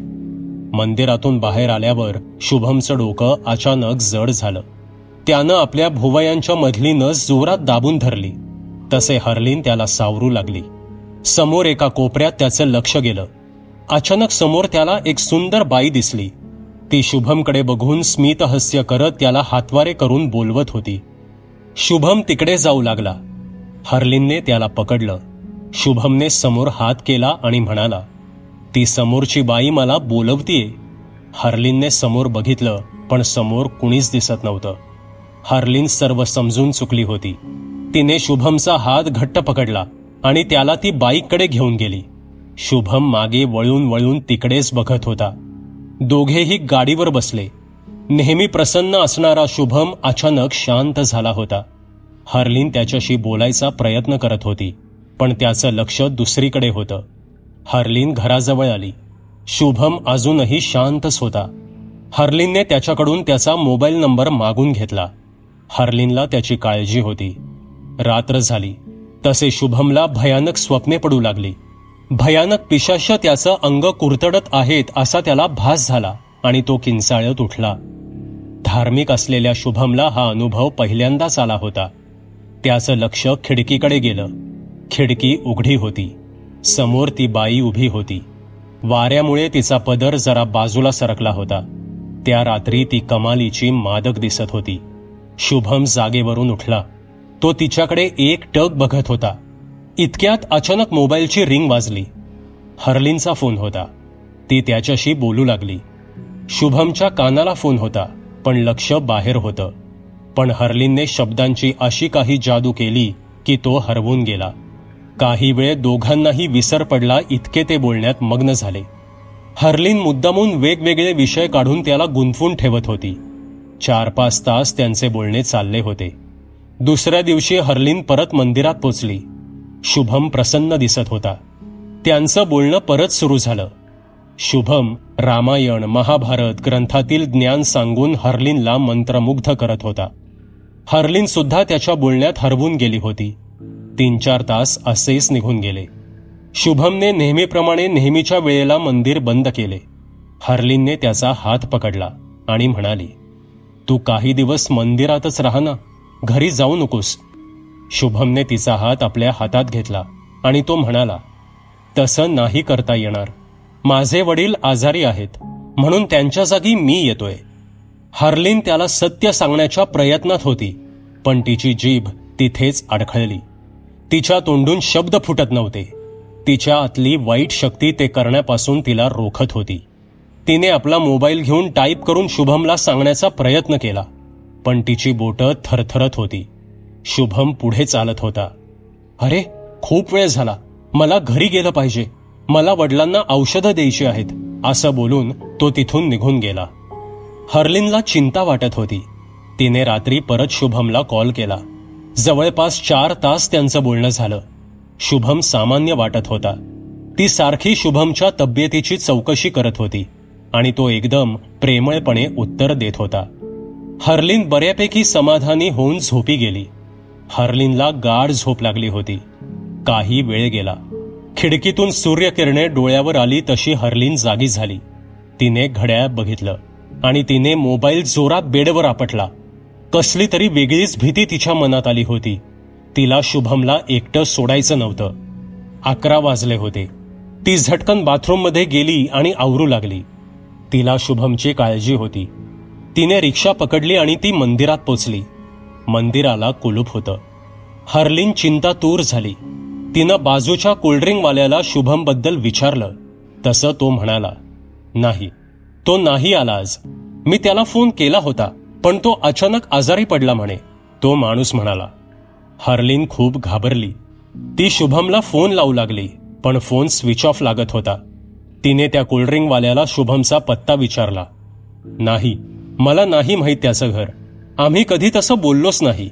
मंदिरातून बाहेर आल्यावर शुभमचं डोकं अचानक जड झालं. त्यानं आपल्या भुवयांच्या मधली नस जोरात दाबून धरली. तसे हर्लिन त्याला सावरू लागली. समोर एका कोपऱ्यात त्याचं लक्ष गेलं. अचानक समोर त्याला एक सुंदर बाई दिसली. ती शुभमकडे बघून स्मितहास्य करत त्याला हातवारे करून बोलवत होती. शुभम तिकडे जाऊ लागला. हर्लिनने त्याला पकडलं. शुभमने समोर हात केला आणि म्हणाला, ती समोरची बाई मला बोलवतीये. हर्लिनने समोर बघितलं, पण समोर कुणीच दिसत नव्हतं. हर्लिन सर्व समजून चुकली होती. तिने शुभमचा हात घट्ट पकडला आणि त्याला ती बाईकडे घेऊन गेली. शुभम मागे वळून वळून तिकडेच बघत होता. दोघेही गाडीवर बसले. नेहमी प्रसन्न असणारा शुभम अचानक शांत झाला होता. हर्लिन त्याच्याशी बोलायचा प्रयत्न करत होती, पण त्याचं लक्ष दुसरीकडे होतं. हर्लिन घराजवळ आली. शुभम अजूनही शांतच होता. हर्लिनने त्याच्याकडून त्याचा मोबाईल नंबर मागून घेतला. हर्लिनला त्याची काळजी होती. रात्र झाली तसे शुभमला भयानक स्वप्ने पडू लागली. भयानक पिशाच्य त्याचं अंग कुरतडत आहेत असा त्याला भास झाला आणि तो किंचाळत उठला. धार्मिक असलेल्या शुभमला हा अनुभव पहिल्यांदाच आला होता. त्याचं लक्ष खिडकीकडे गेलं. खिडकी उघडी होती. समोर ती बाई उभी होती. वाऱ्यामुळे तिचा पदर जरा बाजूला सरकला होता. त्या रात्री ती कमालीची मादक दिसत होती. शुभम जागेवरून उठला. तो तिच्याकडे एकटक बघत होता. इतक्यात अचानक मोबाईलची रिंग वाजली. हर्लिनचा फोन होता. ती त्याच्याशी बोलू लागली. शुभमच्या कानाला फोन होता, पण लक्ष बाहेर होतं. पण हर्लिनने शब्दांची अशी काही जादू केली की तो हरवून गेला. काही वेळ दोघांनाही विसर पडला इतके ते बोलण्यात मग्न झाले. हर्लिन मुद्दामून वेगवेगळे विषय काढून त्याला गुंतवून ठेवत होती. 4-5 तास त्यांचे बोलणे चालले होते. दुसऱ्या दिवशी हर्लिन परत मंदिरात पोचली. शुभम प्रसन्न दिसत होता. त्यांचं बोलणं परत सुरू झालं. शुभम रामायण महाभारत ग्रंथातील ज्ञान सांगून हर्लिनला मंत्रमुग्ध करत होता. हर्लिन सुद्धा त्याच्या बोलण्यात हरवून गेली होती. 3-4 तास असेच निघून गेले. शुभमने नेहमीप्रमाणे नेहमीच्या वेळेला मंदिर बंद केले. हर्लिनने त्याचा हात पकडला आणि म्हणाली, तू काही दिवस मंदिरातच राहा ना, घरी जाऊ नकोस. शुभमने तिचा हात आपल्या हातात घेतला आणि तो म्हणाला, तसं नाही करता येणार. माझे वडील आजारी आहेत, म्हणून त्यांच्या जागी मी येतोय. हर्लिन त्याला सत्य सांगण्याच्या प्रयत्नात होती, पण तिची जीभ तिथेच अडखळली. तिच्या तोंडून शब्द फुटत नव्हते. तिच्या आतली वाईट शक्ती ते करण्यापासून तिला रोखत होती. तिने आपला मोबाईल घेऊन टाईप करून शुभमला सांगण्याचा प्रयत्न केला, पण तिची बोटं थरथरत होती. शुभम पुढे चालत होता. अरे, खूप वेळ झाला, मला घरी गेलं पाहिजे, मला वडिलांना औषधं द्यायची आहेत, असं बोलून तो तिथून निघून गेला. हर्लिनला चिंता वाटत होती. तिने रात्री परत शुभमला कॉल केला. जवळपास 4 तास त्यांचं बोलणं झालं. शुभम सामान्य वाटत होता. ती सारखी शुभमच्या तब्येतीची चौकशी करत होती आणि तो एकदम प्रेमळपणे उत्तर देत होता. हर्लिन बऱ्यापैकी समाधानी होऊन झोपी गेली. हर्लिनला गाढ झोप लागली होती. काही वेळ गेला. खिडकीतून सूर्यकिरणे डोळ्यावर आली तशी हर्लिन जागी झाली. तिने घड्याळ बघितलं आणि तिने मोबाईल जोरात बेडवर आपटला. कसली तरी वेगळीच भीती तिच्या मनात आली होती. तिला शुभमला एकटं सोडायचं नव्हतं. 11 वाजले होते. ती झटकन बाथरूममध्ये गेली आणि आवरू लागली. तिला शुभमची काळजी होती. तिने रिक्षा पकडली आणि ती मंदिरात पोचली. मंदिराला कुलूप होतं. हर्लिन चिंतातूर झाली. तिनं बाजूच्या कोल्ड्रिंकवाल्याला शुभमबद्दल विचारलं. तसं तो म्हणाला, नाही, तो नाही आला आज. मी त्याला फोन केला होता, पण तो अचानक आजारी पडला म्हणे, तो माणूस म्हणाला. हर्लिन खूप घाबरली. ती शुभमला फोन लावू लागली, पण फोन स्विच ऑफ लागत होता. तिने त्या कोल्ड्रिंकवाल्याला शुभमचा पत्ता विचारला. नाही, मला नाही माहीत त्याचं घर. आम्ही कधी तसं बोललोच नाही.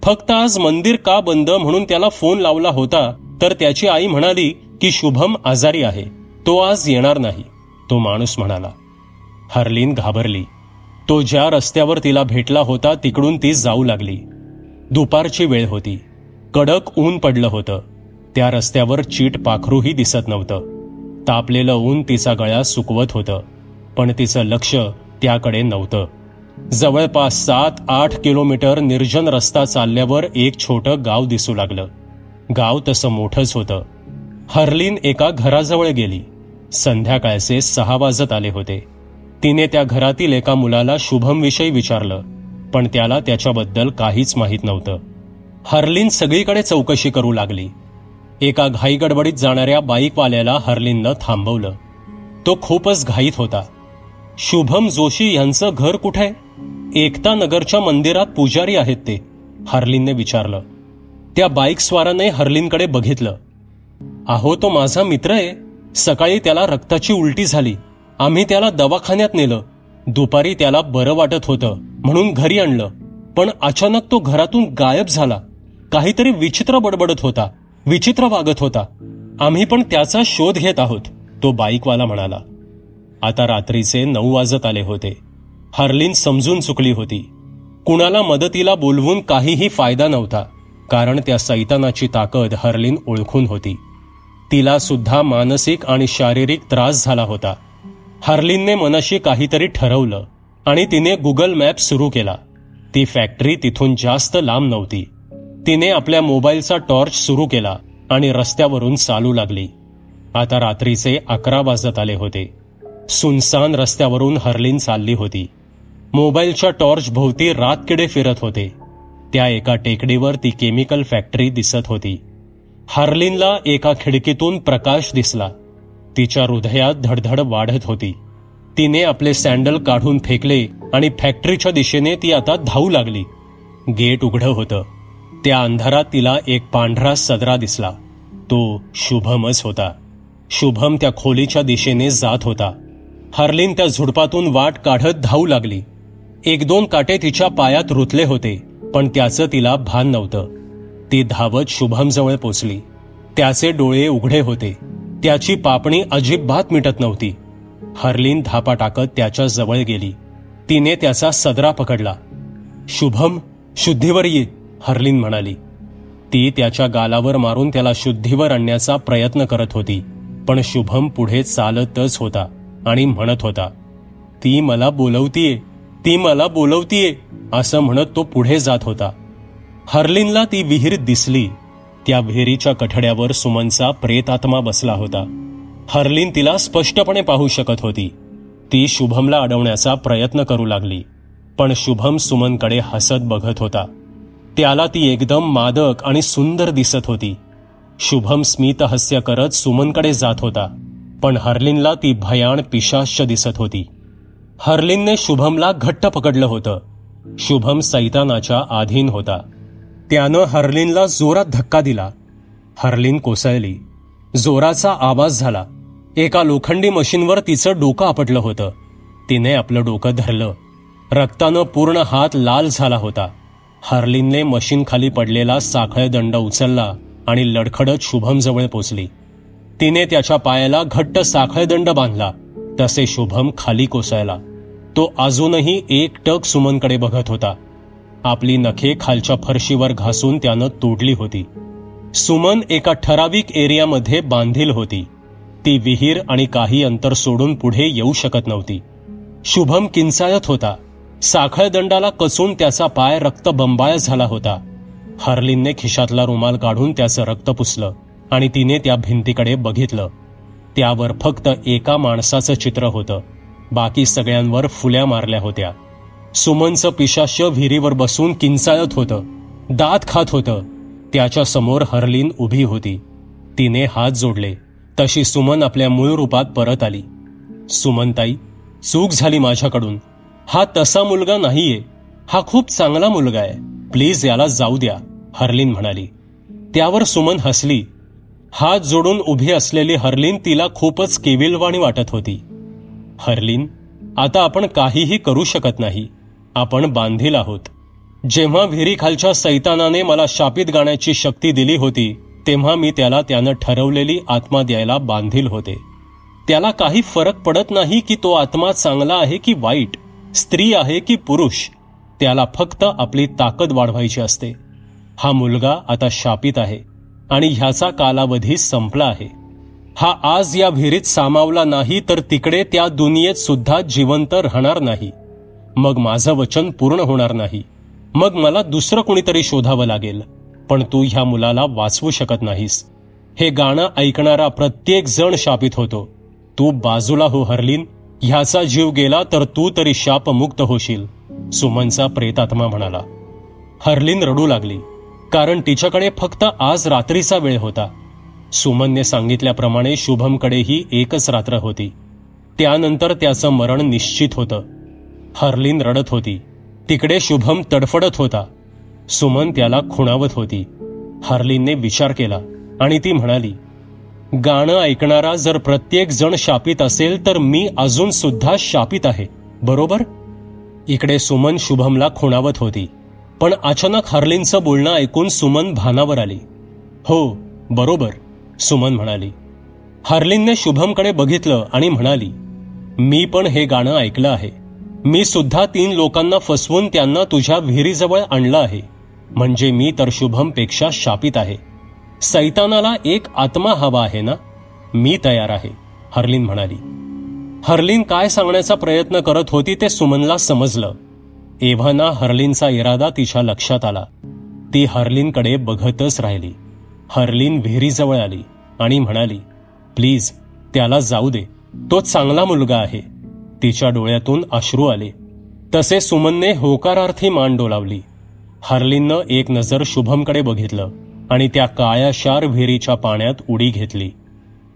फक्त आज मंदिर का बंद म्हणून त्याला फोन लावला होता, तर त्याची आई म्हणाली की शुभम आजारी आहे, तो आज येणार नाही, तो माणूस म्हणाला. हर्लिन घाबरली. तो ज्या रस्त्यावर तिला भेटला होता तिकडून ती जाऊ लागली. दुपारची वेळ होती. कडक ऊन पडलं होतं. त्या रस्त्यावर चीट पाखरूही दिसत नव्हतं. तापलेलं ऊन तिचा गळा सुकवत होतं, पण तिचं लक्ष त्याकडे नव्हतं. जवळपास 7-8 किलोमीटर निर्जन रस्ता चालल्यावर एक छोटं गाव दिसू लागलं. गाव तसं मोठंच होतं. हर्लिन एका घराजवळ गेली. संध्याकाळचे 6 वाजत आले होते. तिने त्या घरातील एका मुलाला शुभमविषयी विचारलं, पण त्याला त्याच्याबद्दल काहीच माहीत नव्हतं. हर्लिन सगळीकडे चौकशी करू लागली. एका घाईगडबडीत जाणाऱ्या बाईकवाल्याला हर्लिननं थांबवलं. तो खूपच घाईत होता. शुभम जोशी यांचं घर कुठे? एकता नगरच्या मंदिरात पुजारी आहेत ते, हर्लिनने विचारलं. त्या बाईकस्वाराने हर्लिनकडे बघितलं. अहो, तो माझा मित्र आहे. सकाळी त्याला रक्ताची उलटी झाली. आम्ही त्याला दवाखान्यात नेलं. दुपारी त्याला बरं वाटत होतं म्हणून घरी आणलं, पण अचानक तो घरातून गायब झाला. काहीतरी विचित्र बडबडत होता, विचित्र वागत होता. आम्ही पण त्याचा शोध घेत आहोत, तो बाईकवाला म्हणाला. आता रात्रीचे 9 वाजत आले होते. हर्लिन समजून चुकली होती. कुणाला मदतीला बोलवून काहीही फायदा नव्हता, कारण त्या सैतानाची ताकद हर्लिन ओळखून होती. तिला सुद्धा मानसिक आणि शारीरिक त्रास झाला होता. हर्लिनने मनाशी काहीतरी ठरवलं आणि तिने गुगल मॅप सुरू केला. ती फॅक्टरी तिथून जास्त लांब नव्हती. तिने आपल्या मोबाईलचा टॉर्च सुरू केला आणि रस्त्यावरून चालू लागली. आता रात्रीचे 11 वाजत आले होते. सुनसान रस्त्यावरून हर्लिन चालली होती. मोबाईलच्या टॉर्च भोवती रातकिडे फिरत होते. त्या एका टेकडीवर ती केमिकल फॅक्टरी दिसत होती. हर्लिनला एका खिडकीतून प्रकाश दिसला. तिच्या हृदयात धडधड वाढत होती. तिने आपले सँडल काढून फेकले आणि फॅक्टरीच्या दिशेने ती आता धावू लागली. गेट उघडं होतं. त्या अंधारात तिला एक पांढरा सदरा दिसला. तो शुभमच होता. शुभम त्या खोलीच्या दिशेने जात होता. हर्लिन त्या झुडपातून वाट काढत धावू लागली. 1-2 काटे तिच्या पायात रुतले होते, पण त्याचं तिला भान नव्हतं. ती धावत शुभमजवळ पोचली. त्याचे डोळे उघडे होते. त्याची पापणी अजिबात मिटत नव्हती. हर्लिन धापा टाकत त्याच्या जवळ गेली. तिने त्याचा सदरा पकडला. शुभम, शुद्धीवर ये, हर्लिन म्हणाली. ती त्याच्या गालावर मारून त्याला शुद्धीवर आणण्याचा प्रयत्न करत होती, पण शुभम पुढे चालतच होता आणि म्हणत होता, ती मला बोलवतीये, ती मला बोलवतीये, असं म्हणत तो पुढे जात होता. हर्लिनला ती विहीर दिसली. त्या विहिरीच्या कठड्यावर सुमनचा प्रेतात्मा बसला होता. हर्लिन तिला स्पष्टपणे पाहू शकत होती. ती शुभमला अडवण्याचा प्रयत्न करू लागली, पण शुभम सुमनकडे हसत बघत होता. त्याला ती एकदम मादक आणि सुंदर दिसत होती. शुभम स्मितहास्य करत सुमनकडे जात होता, पण हर्लिनला ती भयाण पिशाच्य दिसत होती. हर्लिनने शुभमला घट्ट पकडलं होतं. शुभम सैतानाच्या अधीन होता. त्यानं हर्लिनला जोरात धक्का दिला. हर्लिन कोसळली. जोराचा आवाज झाला. एका लोखंडी मशीनवर तिचं डोकं आपटलं होतं. तिने आपलं डोकं धरलं. रक्तानं पूर्ण हात लाल झाला होता. हर्लिनने मशीन खाली पडलेला साखळ दंड उचलला आणि लडखडत शुभमजवळ पोचली. तिने त्याच्या पायाला घट्ट साखळदंड बांधला. तसे शुभम खाली कोसळला. तो अजूनही एकटक सुमनकडे बघत होता. आपली नखे खालच्या फरशीवर घासून त्यानं तोडली होती. सुमन एका ठराविक एरियामध्ये बांधील होती. ती विहीर आणि काही अंतर सोडून पुढे येऊ शकत नव्हती. शुभम किंचाळत होता. साखळदंडाला कसून त्याचा पाय रक्तबंबाळ झाला होता. हर्लिनने खिशातला रुमाल काढून त्याचं रक्त पुसलं आणि तिने त्या भिंतीकडे बघितलं. त्यावर फक्त एका माणसाचं चित्र होतं. बाकी सगळ्यांवर फुल्या मारल्या होत्या. सुमनचं पिशाच्य विहिरीवर बसून किंचाळत होतं, दात खात होतं. त्याच्या समोर हर्लिन उभी होती. तिने हात जोडले तशी सुमन आपल्या मूळ रूपात परत आली. सुमनताई, चूक झाली माझ्याकडून. हा तसा मुलगा नाहीये. हा खूप चांगला मुलगा आहे. प्लीज याला जाऊ द्या, हर्लिन म्हणाली. त्यावर सुमन हसली. हात जोडून उभी असलेली हर्लिन तिला खूपच केविलवाणी वाटत होती. हर्लिन, आता आपण काहीही करू शकत नाही. आपण बांधील आहोत. जेव्हा विहिरीखालच्या सैतानाने मला शापित गाण्याची शक्ती दिली होती, तेव्हा मी त्याला त्यानं ठरवलेली आत्मा द्यायला बांधील होते. त्याला काही फरक पडत नाही की तो आत्मा चांगला आहे की वाईट, स्त्री आहे की पुरुष. त्याला फक्त आपली ताकद वाढवायची असते. हा मुलगा आता शापित आहे आणि ह्याचा कालावधी संपला आहे. हा आज या विहिरीत सामावला नाही तर तिकडे त्या दुनियेत सुद्धा जिवंत राहणार नाही. मग माझं वचन पूर्ण होणार नाही. मग मला दुसरं कुणीतरी शोधावं लागेल. पण तू ह्या मुलाला वाचवू शकत नाहीस. हे गाणं ऐकणारा प्रत्येक जण शापित होतो. तू बाजूला हो हर्लिन. ह्याचा जीव गेला तर तू तरी शापमुक्त होशील, सुमनचा प्रेतात्मा म्हणाला. हर्लिन रडू लागली, कारण तिच्याकडे फक्त आज रात्रीचा वेळ होता. सुमनने सांगितल्याप्रमाणे शुभमकडेही एकच रात्र होती. त्यानंतर त्याचं मरण निश्चित होतं. हर्लिन रडत होती. तिकडे शुभम तडफडत होता. सुमन त्याला खुणावत होती. हर्लिनने विचार केला आणि ती म्हणाली, गाणं ऐकणारा जर प्रत्येक जण शापित असेल तर मी अजून सुद्धा शापित आहे, बरोबर? इकडे सुमन शुभमला खुणावत होती. पण अचानक हर्लिनचं बोलणं ऐकून सुमन भानावर आली. हो बरोबर, सुमन म्हणाली. हर्लिनने शुभमकडे बघितलं आणि म्हणाली, मी पण हे गाणं ऐकलं आहे. मी सुद्धा 3 लोकांना फसवून त्यांना तुझ्या विहिरीजवळ आणलं आहे. म्हणजे मी तर शुभमपेक्षा शापित आहे. सैतानाला एक आत्मा हवा आहे ना? मी तयार आहे, हर्लिन म्हणाली. हर्लिन काय सांगण्याचा प्रयत्न करत होती ते सुमनला समजलं. एव्हाना हर्लिनचा इरादा तिच्या लक्षात आला. ती हर्लिनकडे बघतच राहिली. हर्लिन विहिरीजवळ आली आणि म्हणाली, प्लीज त्याला जाऊ दे, तो चांगला मुलगा आहे. तिच्या डोळ्यातून अश्रू आले. तसे सुमनने होकारार्थी मान डोलावली. हर्लिननं एक नजर शुभमकडे बघितलं आणि त्या काळ्याशार विहिरीच्या पाण्यात उडी घेतली.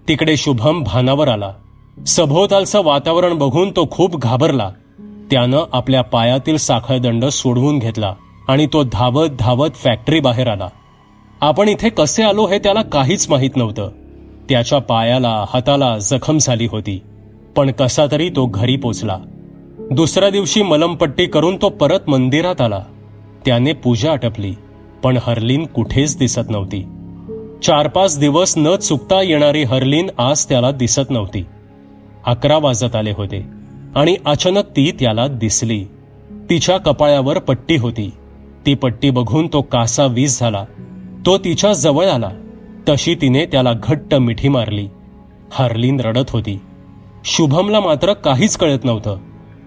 तिकडे शुभम भानावर आला. सभोवतालचं वातावरण बघून तो खूप घाबरला. त्यानं आपल्या पायातील साखळदंड सोडवून घेतला आणि तो धावत धावत फॅक्टरी बाहेर आला. आपण इथे कसे आलो हे त्याला काहीच माहीत नव्हतं. त्याच्या पायाला हाताला जखम झाली होती. पण कसा तरी तो घरी पोचला. दुसऱ्या दिवशी मलमपट्टी करून तो परत मंदिरात आला. त्याने पूजा आटपली, पण हर्लिन कुठेच दिसत नव्हती. 4-5 दिवस न चुकता येणारी हर्लिन आज त्याला दिसत नव्हती. 11 वाजत आले होते आणि अचानक ती त्याला दिसली. तिच्या कपाळावर पट्टी होती. ती पट्टी बघून तो कासावीस झाला. तो तिच्या जवळ आला तशी तिने त्याला घट्ट मिठी मारली. हर्लिन रडत होती. शुभमला मात्र काहीच कळत नव्हतं.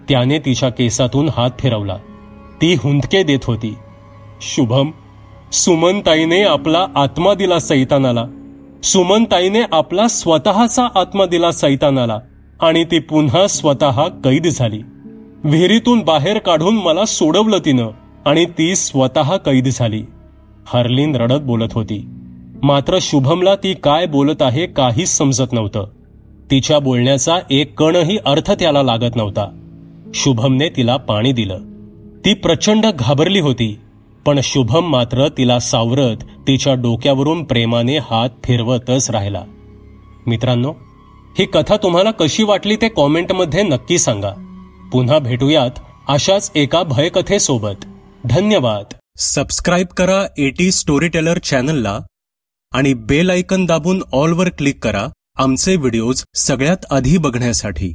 त्याने तिच्या केसातून हात फिरवला. ती हुंदके देत होती. शुभम, सुमनताईने आपला आत्मा दिला सैतानाला. सुमनताईने आपला स्वतःचा आत्मा दिला सैतानाला आणि ती पुन्हा स्वतः कैद झाली. विहिरीतून बाहेर काढून मला सोडवलं तिनं आणि ती स्वतः कैद झाली. हर्लिन रडत बोलत होती. मात्र शुभमला ती काय बोलत आहे काहीच समजत नव्हतं. तिच्या बोलण्याचा एक कणही अर्थ त्याला लागत नव्हता. शुभमने तिला पाणी दिलं. ती प्रचंड घाबरली होती. पण शुभम मात्र तिला सावरत तिच्या डोक्यावरून प्रेमाने हात फिरवतच राहिला. मित्रांनो, ही कथा तुम्हाला कशी वाटली ते कॉमेंटमध्ये नक्की सांगा. पुन्हा भेटूयात अशाच एका भयकथेसोबत. धन्यवाद. सबस्क्राईब करा एटी स्टोरी टेलर चॅनलला आणि बेल आयकन दाबून ऑलवर क्लिक करा आमचे व्हिडिओज सगळ्यात आधी बघण्यासाठी.